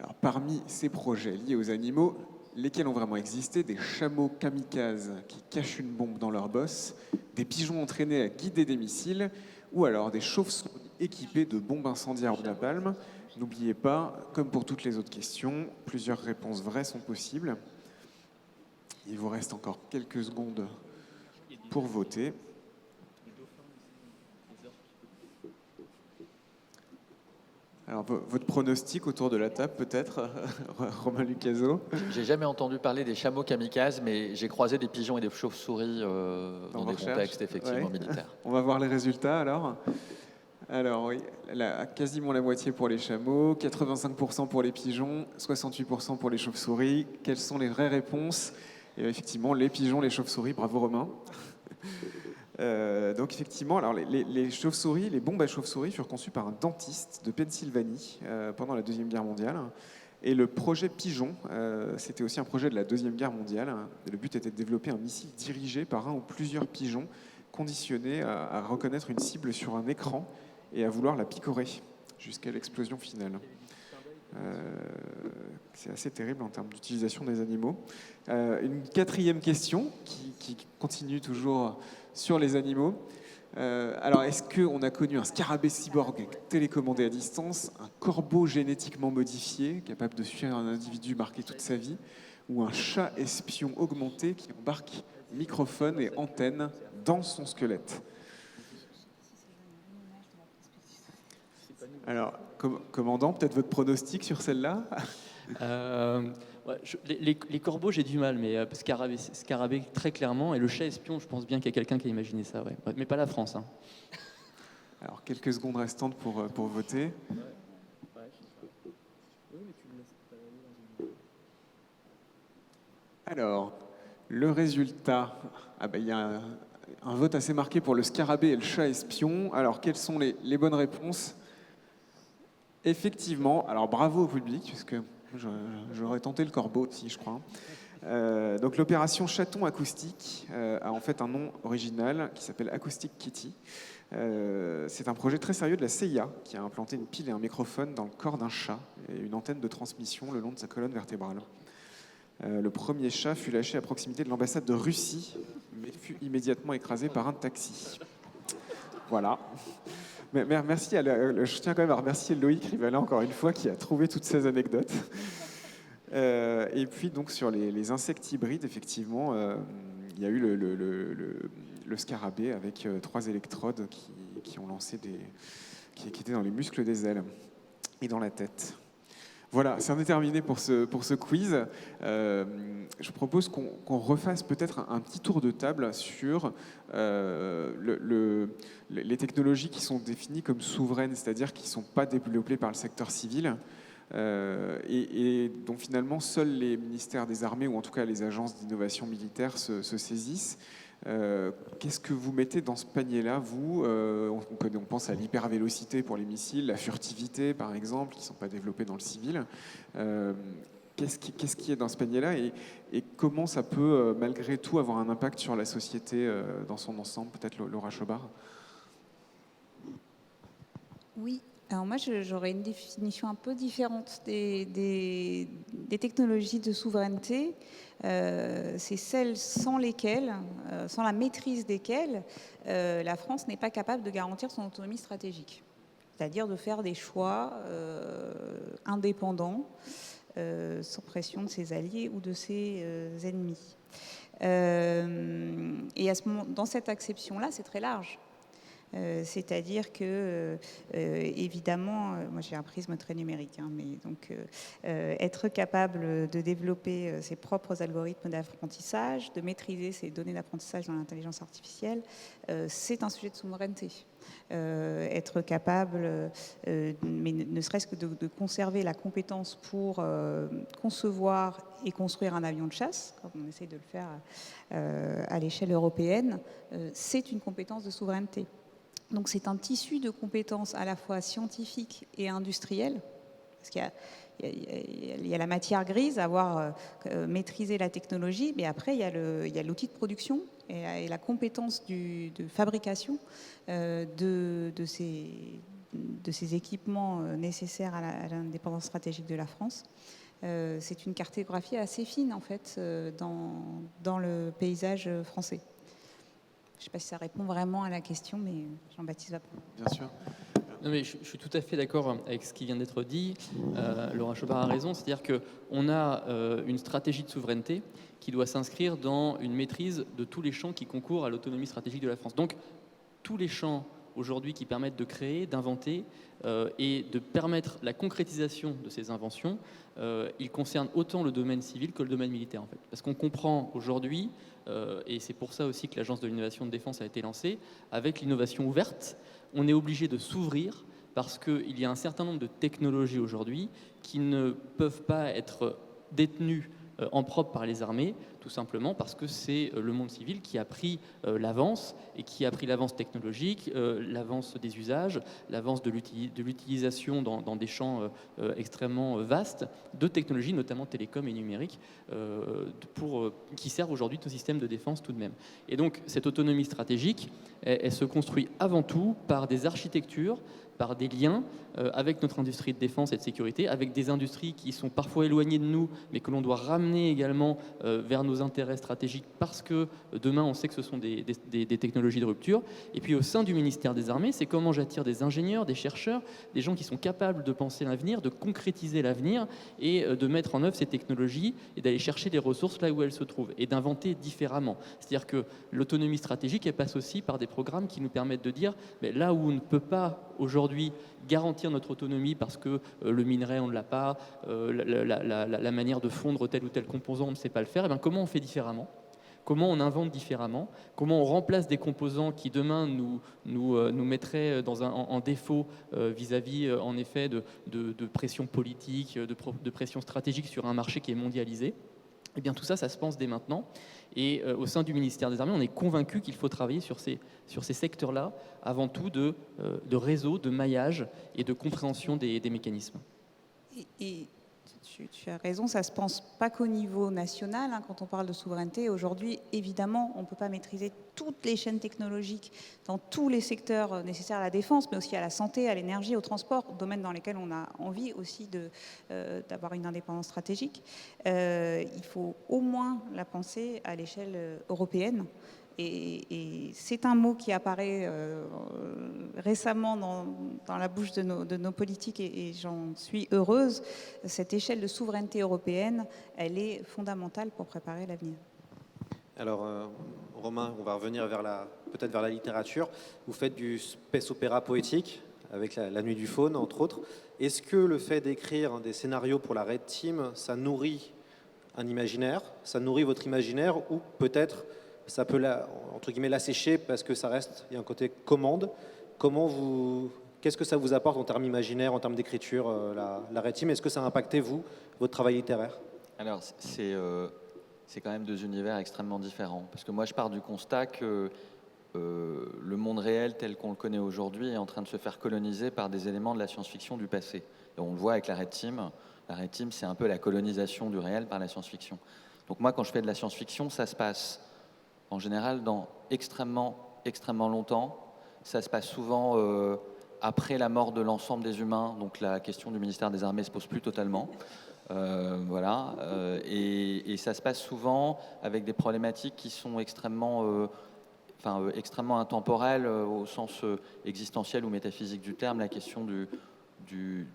Alors, parmi ces projets liés aux animaux, lesquels ont vraiment existé? Des chameaux kamikazes qui cachent une bombe dans leur bosse, des pigeons entraînés à guider des missiles, ou alors des chauves-souris équipés de bombes incendiaires ou napalm. N'oubliez pas, comme pour toutes les autres questions, plusieurs réponses vraies sont possibles. Il vous reste encore quelques secondes pour voter. Alors, votre pronostic autour de la table, peut-être, Romain Lucaso? J'ai jamais entendu parler des chameaux kamikazes, mais j'ai croisé des pigeons et des chauves-souris dans des contextes effectivement Ouais. militaires. On va voir les résultats alors. Alors oui, quasiment la moitié pour les chameaux, 85% pour les pigeons, 68% pour les chauves-souris. Quelles sont les vraies réponses? Et effectivement, les pigeons, les chauves-souris, bravo Romain. Donc effectivement, alors les chauves-souris, les bombes à chauves-souris furent conçues par un dentiste de Pennsylvanie pendant la Deuxième Guerre mondiale. Et le projet Pigeon, c'était aussi un projet de la Deuxième Guerre mondiale. Le but était de développer un missile dirigé par un ou plusieurs pigeons conditionnés à reconnaître une cible sur un écran et à vouloir la picorer jusqu'à l'explosion finale. C'est assez terrible en termes d'utilisation des animaux. Une quatrième question qui continue toujours sur les animaux. Alors, est-ce qu'on a connu un scarabée cyborg télécommandé à distance, un corbeau génétiquement modifié, capable de suivre un individu marqué toute sa vie, ou un chat espion augmenté qui embarque microphone et antenne dans son squelette? Alors, commandant, peut-être votre pronostic sur celle-là? Ouais, les corbeaux, j'ai du mal, mais scarabée, très clairement. Et le chat espion, je pense bien qu'il y a quelqu'un qui a imaginé ça, ouais. Mais pas la France. Hein. Alors, quelques secondes restantes pour voter. Alors, le résultat, il y a un vote assez marqué pour le scarabée et le chat espion. Alors, quelles sont les bonnes réponses? Effectivement, alors bravo au public, puisque j'aurais tenté le corbeau aussi, je crois. Donc l'opération Chaton Acoustique a en fait un nom original qui s'appelle Acoustic Kitty. C'est un projet très sérieux de la CIA qui a implanté une pile et un microphone dans le corps d'un chat et une antenne de transmission le long de sa colonne vertébrale. Le premier chat fut lâché à proximité de l'ambassade de Russie, mais fut immédiatement écrasé par un taxi. Voilà. Mais merci je tiens quand même à remercier Loïc Rivalin, encore une fois, qui a trouvé toutes ces anecdotes. Et puis, donc, sur les insectes hybrides, effectivement, il y a eu le scarabée avec 3 électrodes qui ont lancé qui étaient dans les muscles des ailes et dans la tête. Voilà, c'en est terminé pour ce quiz. Je propose qu'on refasse peut-être un petit tour de table sur les technologies qui sont définies comme souveraines, c'est-à-dire qui ne sont pas développées par le secteur civil et dont finalement seuls les ministères des armées ou en tout cas les agences d'innovation militaire se saisissent. Qu'est-ce que vous mettez dans ce panier-là, vous? On pense à l'hypervélocité pour les missiles, la furtivité, par exemple, qui ne sont pas développées dans le civil. Qu'est-ce qui est dans ce panier-là et comment ça peut, malgré tout, avoir un impact sur la société dans son ensemble? Peut-être Laura Chobard. Oui. Alors moi, j'aurais une définition un peu différente des technologies de souveraineté. C'est celles sans lesquelles, sans la maîtrise desquelles, la France n'est pas capable de garantir son autonomie stratégique. C'est-à-dire de faire des choix indépendants, sans pression de ses alliés ou de ses ennemis. Et dans cette acception-là, c'est très large. C'est-à-dire que, évidemment, moi j'ai un prisme très numérique, mais donc être capable de développer ses propres algorithmes d'apprentissage, de maîtriser ses données d'apprentissage dans l'intelligence artificielle, c'est un sujet de souveraineté. Être capable, mais ne serait-ce que de conserver la compétence pour concevoir et construire un avion de chasse, comme on essaie de le faire à l'échelle européenne, c'est une compétence de souveraineté. Donc c'est un tissu de compétences à la fois scientifiques et industrielles, parce qu'il y a la matière grise, avoir maîtrisé la technologie, mais après il y a l'outil de production et la compétence de fabrication de ces de ces équipements nécessaires à l'indépendance stratégique de la France. C'est une cartographie assez fine, en fait, dans le paysage français. Je ne sais pas si ça répond vraiment à la question, mais Jean-Baptiste va prendre. Bien sûr. Non, mais je suis tout à fait d'accord avec ce qui vient d'être dit. Laurent Chopard a raison, c'est-à-dire qu'on a une stratégie de souveraineté qui doit s'inscrire dans une maîtrise de tous les champs qui concourent à l'autonomie stratégique de la France. Donc, tous les champs aujourd'hui qui permettent de créer, d'inventer et de permettre la concrétisation de ces inventions, ils concernent autant le domaine civil que le domaine militaire, en fait. Parce qu'on comprend aujourd'hui, et c'est pour ça aussi que l'Agence de l'innovation de défense a été lancée, avec l'innovation ouverte, on est obligé de s'ouvrir parce qu'il y a un certain nombre de technologies aujourd'hui qui ne peuvent pas être détenues en propre par les armées, tout simplement parce que c'est le monde civil qui a pris l'avance, et qui a pris l'avance technologique, l'avance des usages, l'avance de l'utilisation dans des champs extrêmement vastes de technologies, notamment télécom et numérique, qui servent aujourd'hui nos systèmes de défense tout de même. Et donc cette autonomie stratégique, elle se construit avant tout par des architectures, par des liens avec notre industrie de défense et de sécurité, avec des industries qui sont parfois éloignées de nous, mais que l'on doit ramener également vers nos intérêts stratégiques, parce que demain, on sait que ce sont des technologies de rupture. Et puis au sein du ministère des Armées, c'est comment j'attire des ingénieurs, des chercheurs, des gens qui sont capables de penser l'avenir, de concrétiser l'avenir, et de mettre en œuvre ces technologies, et d'aller chercher les ressources là où elles se trouvent, et d'inventer différemment. C'est-à-dire que l'autonomie stratégique, elle passe aussi par des programmes qui nous permettent de dire, mais là où on ne peut pas aujourd'hui garantir notre autonomie parce que le minerai on ne l'a pas, la manière de fondre tel ou tel composant on ne sait pas le faire, et bien comment on fait différemment ? Comment on invente différemment? Comment on remplace des composants qui demain nous mettraient en défaut vis-à-vis en effet de pression politique, de pression stratégique sur un marché qui est mondialisé? Eh bien tout ça, ça se pense dès maintenant. Et au sein du ministère des Armées, on est convaincu qu'il faut travailler sur ces secteurs-là, avant tout de réseau, de maillage et de compréhension des mécanismes. Et tu as raison, ça ne se pense pas qu'au niveau national. Quand on parle de souveraineté, aujourd'hui, évidemment, on ne peut pas maîtriser toutes les chaînes technologiques dans tous les secteurs nécessaires à la défense, mais aussi à la santé, à l'énergie, au transport, domaines dans lesquels on a envie aussi d'avoir une indépendance stratégique. Il faut au moins la penser à l'échelle européenne. Et c'est un mot qui apparaît récemment dans la bouche de nos politiques, et j'en suis heureuse. Cette échelle de souveraineté européenne, elle est fondamentale pour préparer l'avenir. Alors, Romain, on va revenir peut-être vers la littérature. Vous faites du space opéra poétique, avec la Nuit du Faune, entre autres. Est-ce que le fait d'écrire des scénarios pour la Red Team, ça nourrit un imaginaire, ça nourrit votre imaginaire, ou peut-être ça peut, entre guillemets, l'assécher parce que il y a un côté commande. Qu'est-ce que ça vous apporte en termes imaginaires, en termes d'écriture, la Red Team? Est-ce que ça a impacté, votre travail littéraire? Alors, c'est quand même deux univers extrêmement différents. Parce que moi, je pars du constat que le monde réel tel qu'on le connaît aujourd'hui est en train de se faire coloniser par des éléments de la science-fiction du passé. Et on le voit avec la Red Team. La Red Team, c'est un peu la colonisation du réel par la science-fiction. Donc moi, quand je fais de la science-fiction, ça se passe en général dans extrêmement longtemps. Ça se passe souvent après la mort de l'ensemble des humains. Donc la question du ministère des Armées ne se pose plus totalement. Voilà. Et ça se passe souvent avec des problématiques qui sont extrêmement intemporelles au sens existentiel ou métaphysique du terme. La question du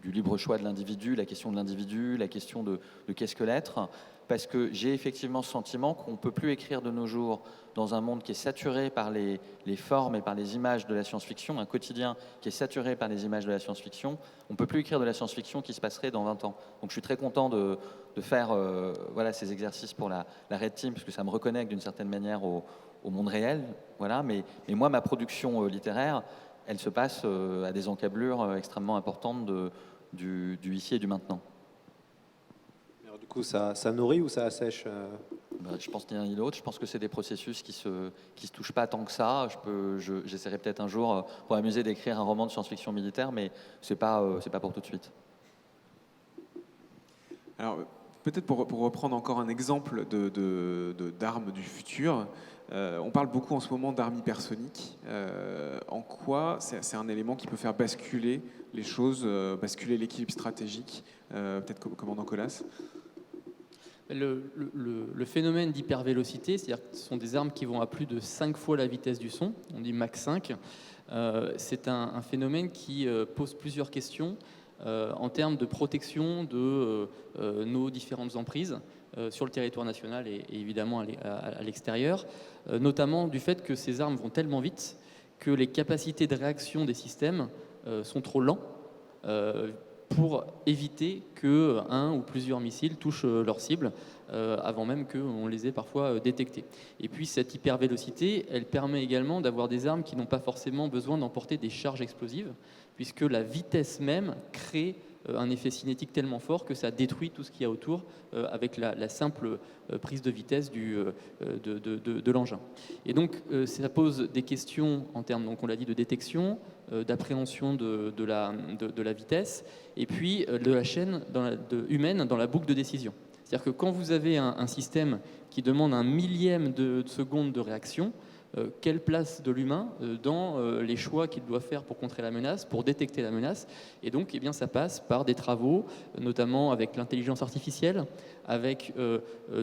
libre choix de l'individu, la question de l'individu, la question de qu'est-ce que l'être. Parce que j'ai effectivement ce sentiment qu'on ne peut plus écrire de nos jours dans un monde qui est saturé par les formes et par les images de la science-fiction, un quotidien qui est saturé par les images de la science-fiction. On ne peut plus écrire de la science-fiction qui se passerait dans 20 ans. Donc je suis très content de faire ces exercices pour la Red Team, parce que ça me reconnecte d'une certaine manière au monde réel. Voilà. Mais moi, ma production littéraire, elle se passe à des encablures extrêmement importantes du ici et du maintenant. Alors, du coup, ça nourrit ou ça assèche Je pense ni l'un ni l'autre. Je pense que c'est des processus qui se touchent pas tant que ça. J'essaierai peut-être un jour, pour m'amuser, d'écrire un roman de science-fiction militaire, mais c'est pas pour tout de suite. Alors, peut-être pour reprendre encore un exemple d'armes du futur, On parle beaucoup en ce moment d'armes hypersoniques. En quoi c'est un élément qui peut faire basculer les choses, basculer l'équilibre stratégique? Peut-être commandant Colas. Le phénomène d'hypervélocité, c'est-à-dire que ce sont des armes qui vont à plus de 5 fois la vitesse du son, on dit Mach 5, c'est un phénomène qui pose plusieurs questions en termes de protection de nos différentes emprises sur le territoire national et évidemment à l'extérieur, notamment du fait que ces armes vont tellement vite que les capacités de réaction des systèmes sont trop lents pour éviter que un ou plusieurs missiles touchent leur cible avant même qu'on les ait parfois détectés. Et puis cette hypervélocité, elle permet également d'avoir des armes qui n'ont pas forcément besoin d'emporter des charges explosives, puisque la vitesse même crée un effet cinétique tellement fort que ça détruit tout ce qu'il y a autour avec la simple prise de vitesse de l'engin. Et donc ça pose des questions en termes, donc on l'a dit, de détection, d'appréhension de la vitesse, et puis de la chaîne humaine dans la boucle de décision. C'est-à-dire que quand vous avez un système qui demande un millième de seconde de réaction, quelle place de l'humain dans les choix qu'il doit faire pour contrer la menace, pour détecter la menace. Et donc, eh bien, ça passe par des travaux, notamment avec l'intelligence artificielle, avec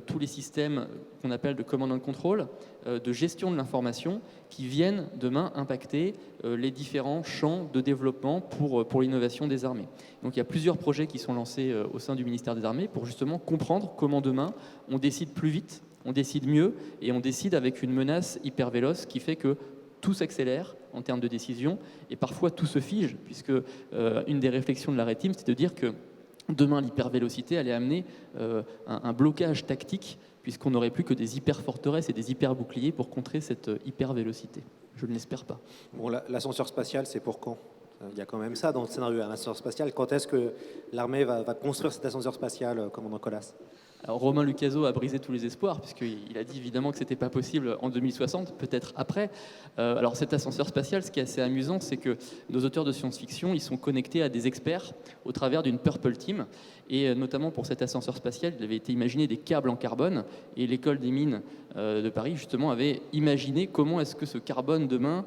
tous les systèmes qu'on appelle de command and control, de gestion de l'information, qui viennent demain impacter les différents champs de développement pour l'innovation des armées. Donc il y a plusieurs projets qui sont lancés au sein du ministère des Armées pour justement comprendre comment demain on décide plus vite, on décide mieux et on décide avec une menace hyper véloce qui fait que tout s'accélère en termes de décision et parfois tout se fige, puisque une des réflexions de la RETIM, c'est de dire que demain l'hypervélocité allait amener un blocage tactique, puisqu'on n'aurait plus que des hyper-forteresses et des hyper-boucliers pour contrer cette hyper-vélocité. Je ne l'espère pas. Bon, l'ascenseur spatial, c'est pour quand? Il y a quand même ça dans le scénario, un ascenseur spatial. Quand est-ce que l'armée va construire cet ascenseur spatial, commandant Colas? Alors, Romain Lucaso a brisé tous les espoirs, puisqu'il a dit évidemment que ce n'était pas possible en 2060, peut-être après. Alors cet ascenseur spatial, ce qui est assez amusant, c'est que nos auteurs de science-fiction, ils sont connectés à des experts au travers d'une Purple Team. Et notamment pour cet ascenseur spatial, il avait été imaginé des câbles en carbone. Et l'école des mines de Paris, justement, avait imaginé comment est-ce que ce carbone demain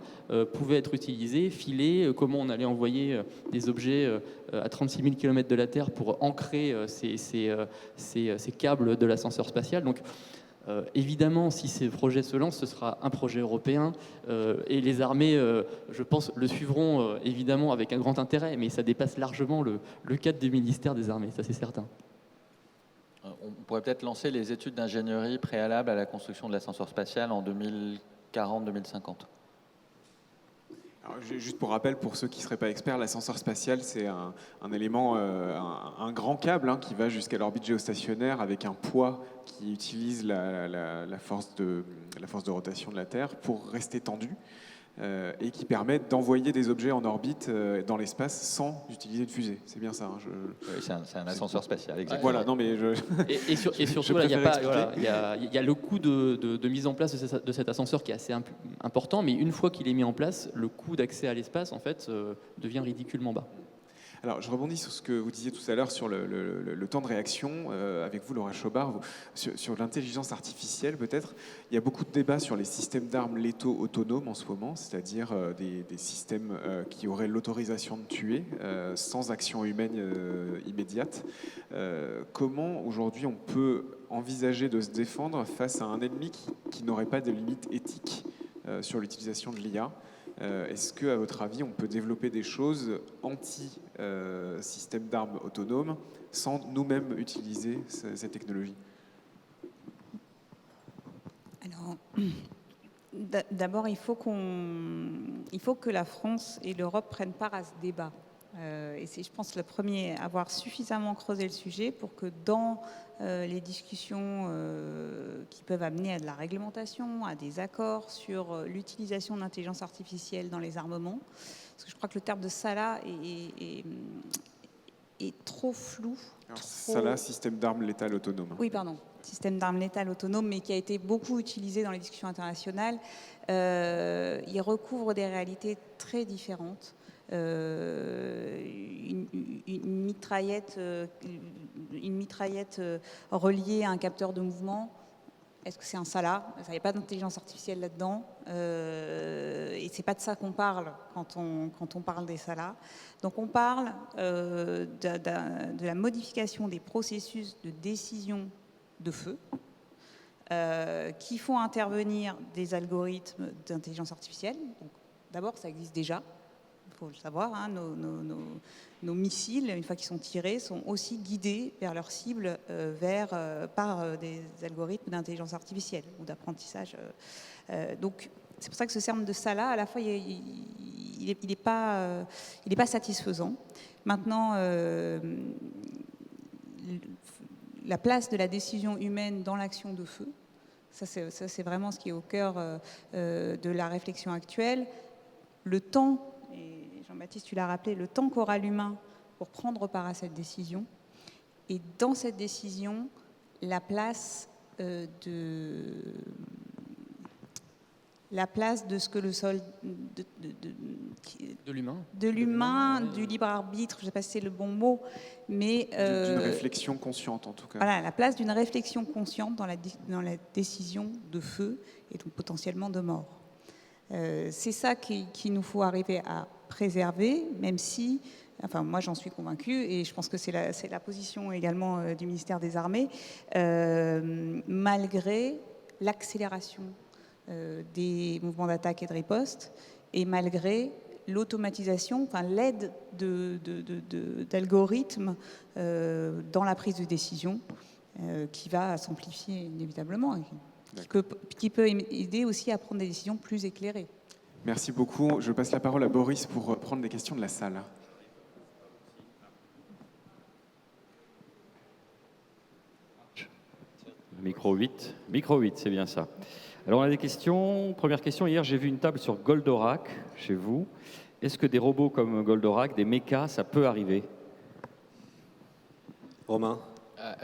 pouvait être utilisé, filé, comment on allait envoyer des objets à 36 000 km de la Terre pour ancrer ces câbles de l'ascenseur spatial. Donc, évidemment, si ces projets se lancent, ce sera un projet européen et les armées, je pense, le suivront évidemment avec un grand intérêt, mais ça dépasse largement le cadre du ministère des Armées, ça c'est certain. On pourrait peut-être lancer les études d'ingénierie préalables à la construction de l'ascenseur spatial en 2040-2050. Juste pour rappel, pour ceux qui ne seraient pas experts, l'ascenseur spatial, c'est un élément, un grand câble qui va jusqu'à l'orbite géostationnaire avec un poids qui utilise la force de rotation de la Terre pour rester tendu et qui permet d'envoyer des objets en orbite dans l'espace sans utiliser de fusée. C'est bien ça. Oui, c'est un ascenseur spatial, exactement. Voilà, non mais et surtout, là, il y a le coût de mise en place de cet ascenseur qui est assez important, mais une fois qu'il est mis en place, le coût d'accès à l'espace, en fait, devient ridiculement bas. Alors, je rebondis sur ce que vous disiez tout à l'heure sur le temps de réaction. Avec vous, Laura Chobard, sur l'intelligence artificielle, peut-être. Il y a beaucoup de débats sur les systèmes d'armes létaux autonomes en ce moment, c'est-à-dire des systèmes qui auraient l'autorisation de tuer sans action humaine immédiate. Comment, aujourd'hui, on peut envisager de se défendre face à un ennemi qui n'aurait pas de limite éthique sur l'utilisation de l'IA? Est-ce qu'à votre avis, on peut développer des choses anti-système d'armes autonomes sans nous-mêmes utiliser cette technologie? Alors, d'abord, il faut que la France et l'Europe prennent part à ce débat. Et c'est, je pense, le premier à avoir suffisamment creusé le sujet pour que dans les discussions qui peuvent amener à de la réglementation, à des accords sur l'utilisation de l'intelligence artificielle dans les armements, parce que je crois que le terme de SALA est trop flou. SALA, système d'armes létales autonomes. Oui, pardon. Système d'armes létales autonomes, mais qui a été beaucoup utilisé dans les discussions internationales. Il recouvre des réalités très différentes. Une mitraillette reliée à un capteur de mouvement, Est-ce que c'est un SALA? Il n'y a pas d'intelligence artificielle là-dedans. Et ce n'est pas de ça qu'on parle quand on parle des SALA. Donc on parle de la modification des processus de décision de feu qui font intervenir des algorithmes d'intelligence artificielle. Donc, d'abord, ça existe déjà. Il faut le savoir, hein, nos missiles, une fois qu'ils sont tirés, sont aussi guidés vers leur cible par des algorithmes d'intelligence artificielle ou d'apprentissage. Donc, c'est pour ça que ce terme de SALA, à la fois, il n'est pas satisfaisant. Maintenant, la place de la décision humaine dans l'action de feu, ça c'est vraiment ce qui est au cœur de la réflexion actuelle. Le temps, et Jean-Baptiste, tu l'as rappelé, le temps qu'aura l'humain pour prendre part à cette décision. Et dans cette décision, la place de ce que le sol De l'humain. De l'humain, du libre arbitre, je ne sais pas si c'est le bon mot, mais D'une réflexion consciente en tout cas. voilà, la place d'une réflexion consciente dans la décision de feu et donc potentiellement de mort. C'est ça qu'il nous faut arriver à préserver, même si, enfin moi j'en suis convaincue et je pense que c'est la position également du ministère des Armées, malgré l'accélération des mouvements d'attaque et de riposte et malgré l'automatisation, enfin l'aide d'algorithmes dans la prise de décision qui va s'amplifier inévitablement. Qui peut aider aussi à prendre des décisions plus éclairées. Merci beaucoup. Je passe la parole à Boris pour prendre des questions de la salle. Micro 8, c'est bien ça. Alors on a des questions. Première question, hier j'ai vu une table sur Goldorak chez vous. Est-ce que des robots comme Goldorak, des mechas, ça peut arriver? Romain?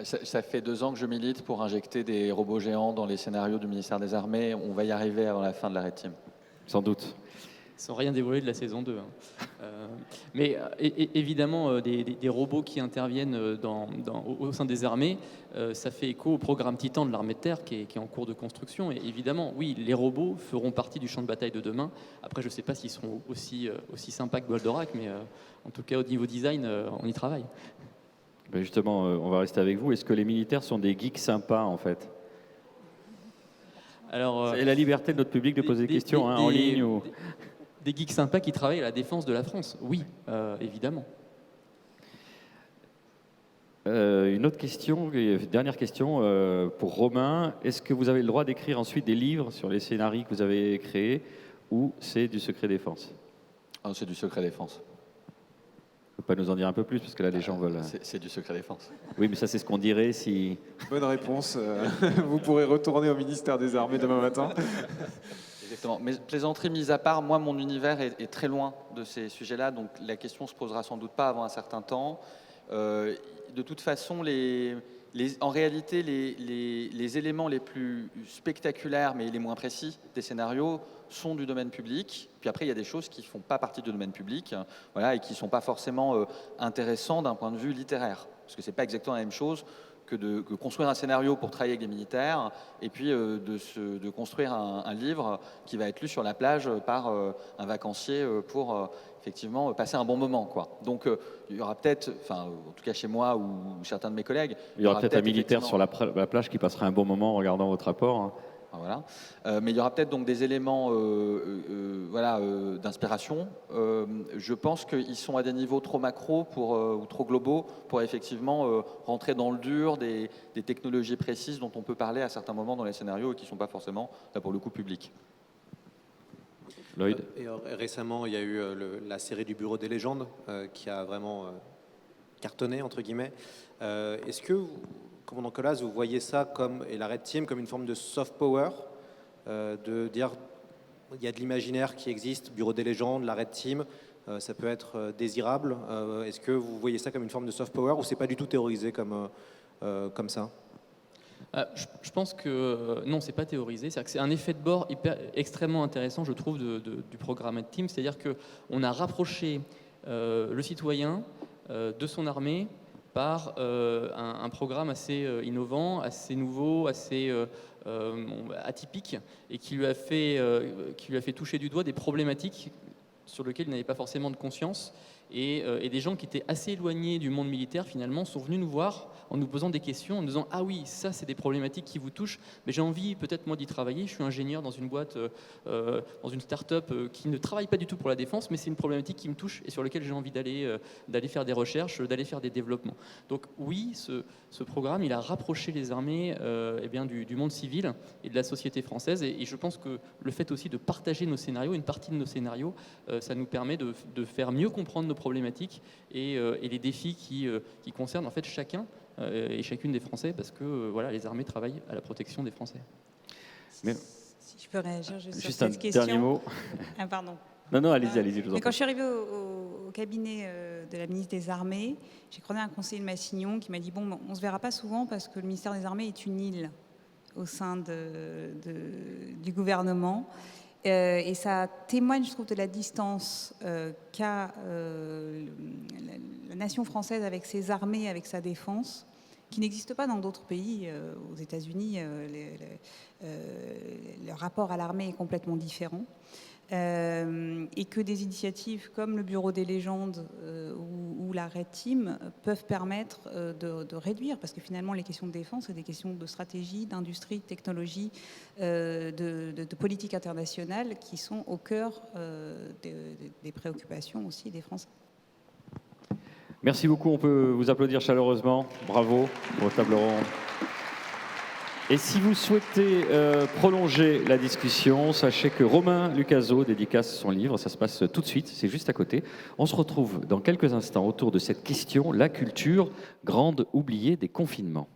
Ça fait 2 ans que je milite pour injecter des robots géants dans les scénarios du ministère des Armées. On va y arriver avant la fin de la Red Team. Sans doute. Sans rien dévoiler de la saison 2. Mais évidemment, des robots qui interviennent au sein des armées, ça fait écho au programme Titan de l'armée de terre qui est en cours de construction. Et évidemment, oui, les robots feront partie du champ de bataille de demain. Après, je ne sais pas s'ils seront aussi sympas que Goldorak, mais en tout cas, au niveau design, on y travaille. Ben justement, on va rester avec vous. Est-ce que les militaires sont des geeks sympas, en fait? C'est la liberté de notre public de poser des questions en ligne. Ou... Des geeks sympas qui travaillent à la défense de la France, oui, évidemment. Une autre question, dernière question pour Romain. Est-ce que vous avez le droit d'écrire ensuite des livres sur les scénarios que vous avez créés ou c'est du secret défense? C'est du secret défense. Vous ne pouvez pas nous en dire un peu plus parce que là les gens veulent... C'est du secret défense. Oui, mais ça c'est ce qu'on dirait si... Bonne réponse. Vous pourrez retourner au ministère des Armées demain matin. Exactement. Mais plaisanterie mise à part, moi mon univers est très loin de ces sujets-là, donc la question se posera sans doute pas avant un certain temps. De toute façon, en réalité, les éléments les plus spectaculaires, mais les moins précis des scénarios, sont du domaine public. Puis après, il y a des choses qui ne font pas partie du domaine public, voilà, et qui ne sont pas forcément intéressants d'un point de vue littéraire. Parce que ce n'est pas exactement la même chose que construire un scénario pour travailler avec des militaires, et puis de construire un livre qui va être lu sur la plage par un vacancier pour... effectivement, passer un bon moment, quoi. Donc, il y aura peut-être, enfin, en tout cas chez moi ou certains de mes collègues... Il y aura peut-être un militaire sur la plage qui passera un bon moment en regardant votre rapport. Hein. Voilà. Mais il y aura peut-être donc des éléments d'inspiration. Je pense qu'ils sont à des niveaux trop macro ou trop globaux pour effectivement rentrer dans le dur des technologies précises dont on peut parler à certains moments dans les scénarios et qui ne sont pas forcément, là, pour le coup, publics. Lloyd. Récemment, il y a eu la série du Bureau des légendes qui a vraiment cartonné, entre guillemets. Est-ce que, commandant Colas, vous voyez ça et la Red Team comme une forme de soft power, de dire il y a de l'imaginaire qui existe, Bureau des légendes, la Red Team, ça peut être désirable. Est-ce que vous voyez ça comme une forme de soft power ou c'est pas du tout théorisé comme ça? Je pense que non, c'est pas théorisé. C'est un effet de bord extrêmement intéressant, je trouve, du programme Red Team. C'est-à-dire qu'on a rapproché le citoyen de son armée par un programme assez innovant, assez nouveau, assez atypique et qui lui a fait toucher du doigt des problématiques sur lesquelles il n'avait pas forcément de conscience. Et des gens qui étaient assez éloignés du monde militaire, finalement, sont venus nous voir en nous posant des questions, en nous disant « Ah oui, ça, c'est des problématiques qui vous touchent, mais j'ai envie peut-être moi d'y travailler. Je suis ingénieur dans une boîte, dans une start-up qui ne travaille pas du tout pour la défense, mais c'est une problématique qui me touche et sur laquelle j'ai envie d'aller faire des recherches, d'aller faire des développements. » Donc oui, ce programme, il a rapproché les armées du monde civil et de la société française. Et je pense que le fait aussi de partager nos scénarios, une partie de nos scénarios, ça nous permet de faire mieux comprendre nos problématiques et les défis qui concernent en fait chacun et chacune des Français, parce que les armées travaillent à la protection des Français. Mais, si je peux réagir sur juste cette un question. dernier mot. Ah, pardon. Non, allez-y, je vous en Mais quand prie. je suis arrivée au cabinet de la ministre des Armées, j'ai croisé un conseiller de Massillon qui m'a dit « Bon, on ne se verra pas souvent parce que le ministère des Armées est une île au sein du gouvernement. » Et ça témoigne, je trouve, de la distance qu'a la nation française avec ses armées, avec sa défense, qui n'existe pas dans d'autres pays. Aux États-Unis, le rapport à l'armée est complètement différent. Et que des initiatives comme le Bureau des légendes ou la Red Team peuvent permettre de réduire, parce que finalement les questions de défense, c'est des questions de stratégie, d'industrie, de technologie, de politique internationale qui sont au cœur des préoccupations aussi des Français. Merci beaucoup, on peut vous applaudir chaleureusement. Bravo pour votre table ronde. Et si vous souhaitez prolonger la discussion, sachez que Romain Lucaso dédicace son livre, ça se passe tout de suite, c'est juste à côté. On se retrouve dans quelques instants autour de cette question, la culture, grande oubliée des confinements.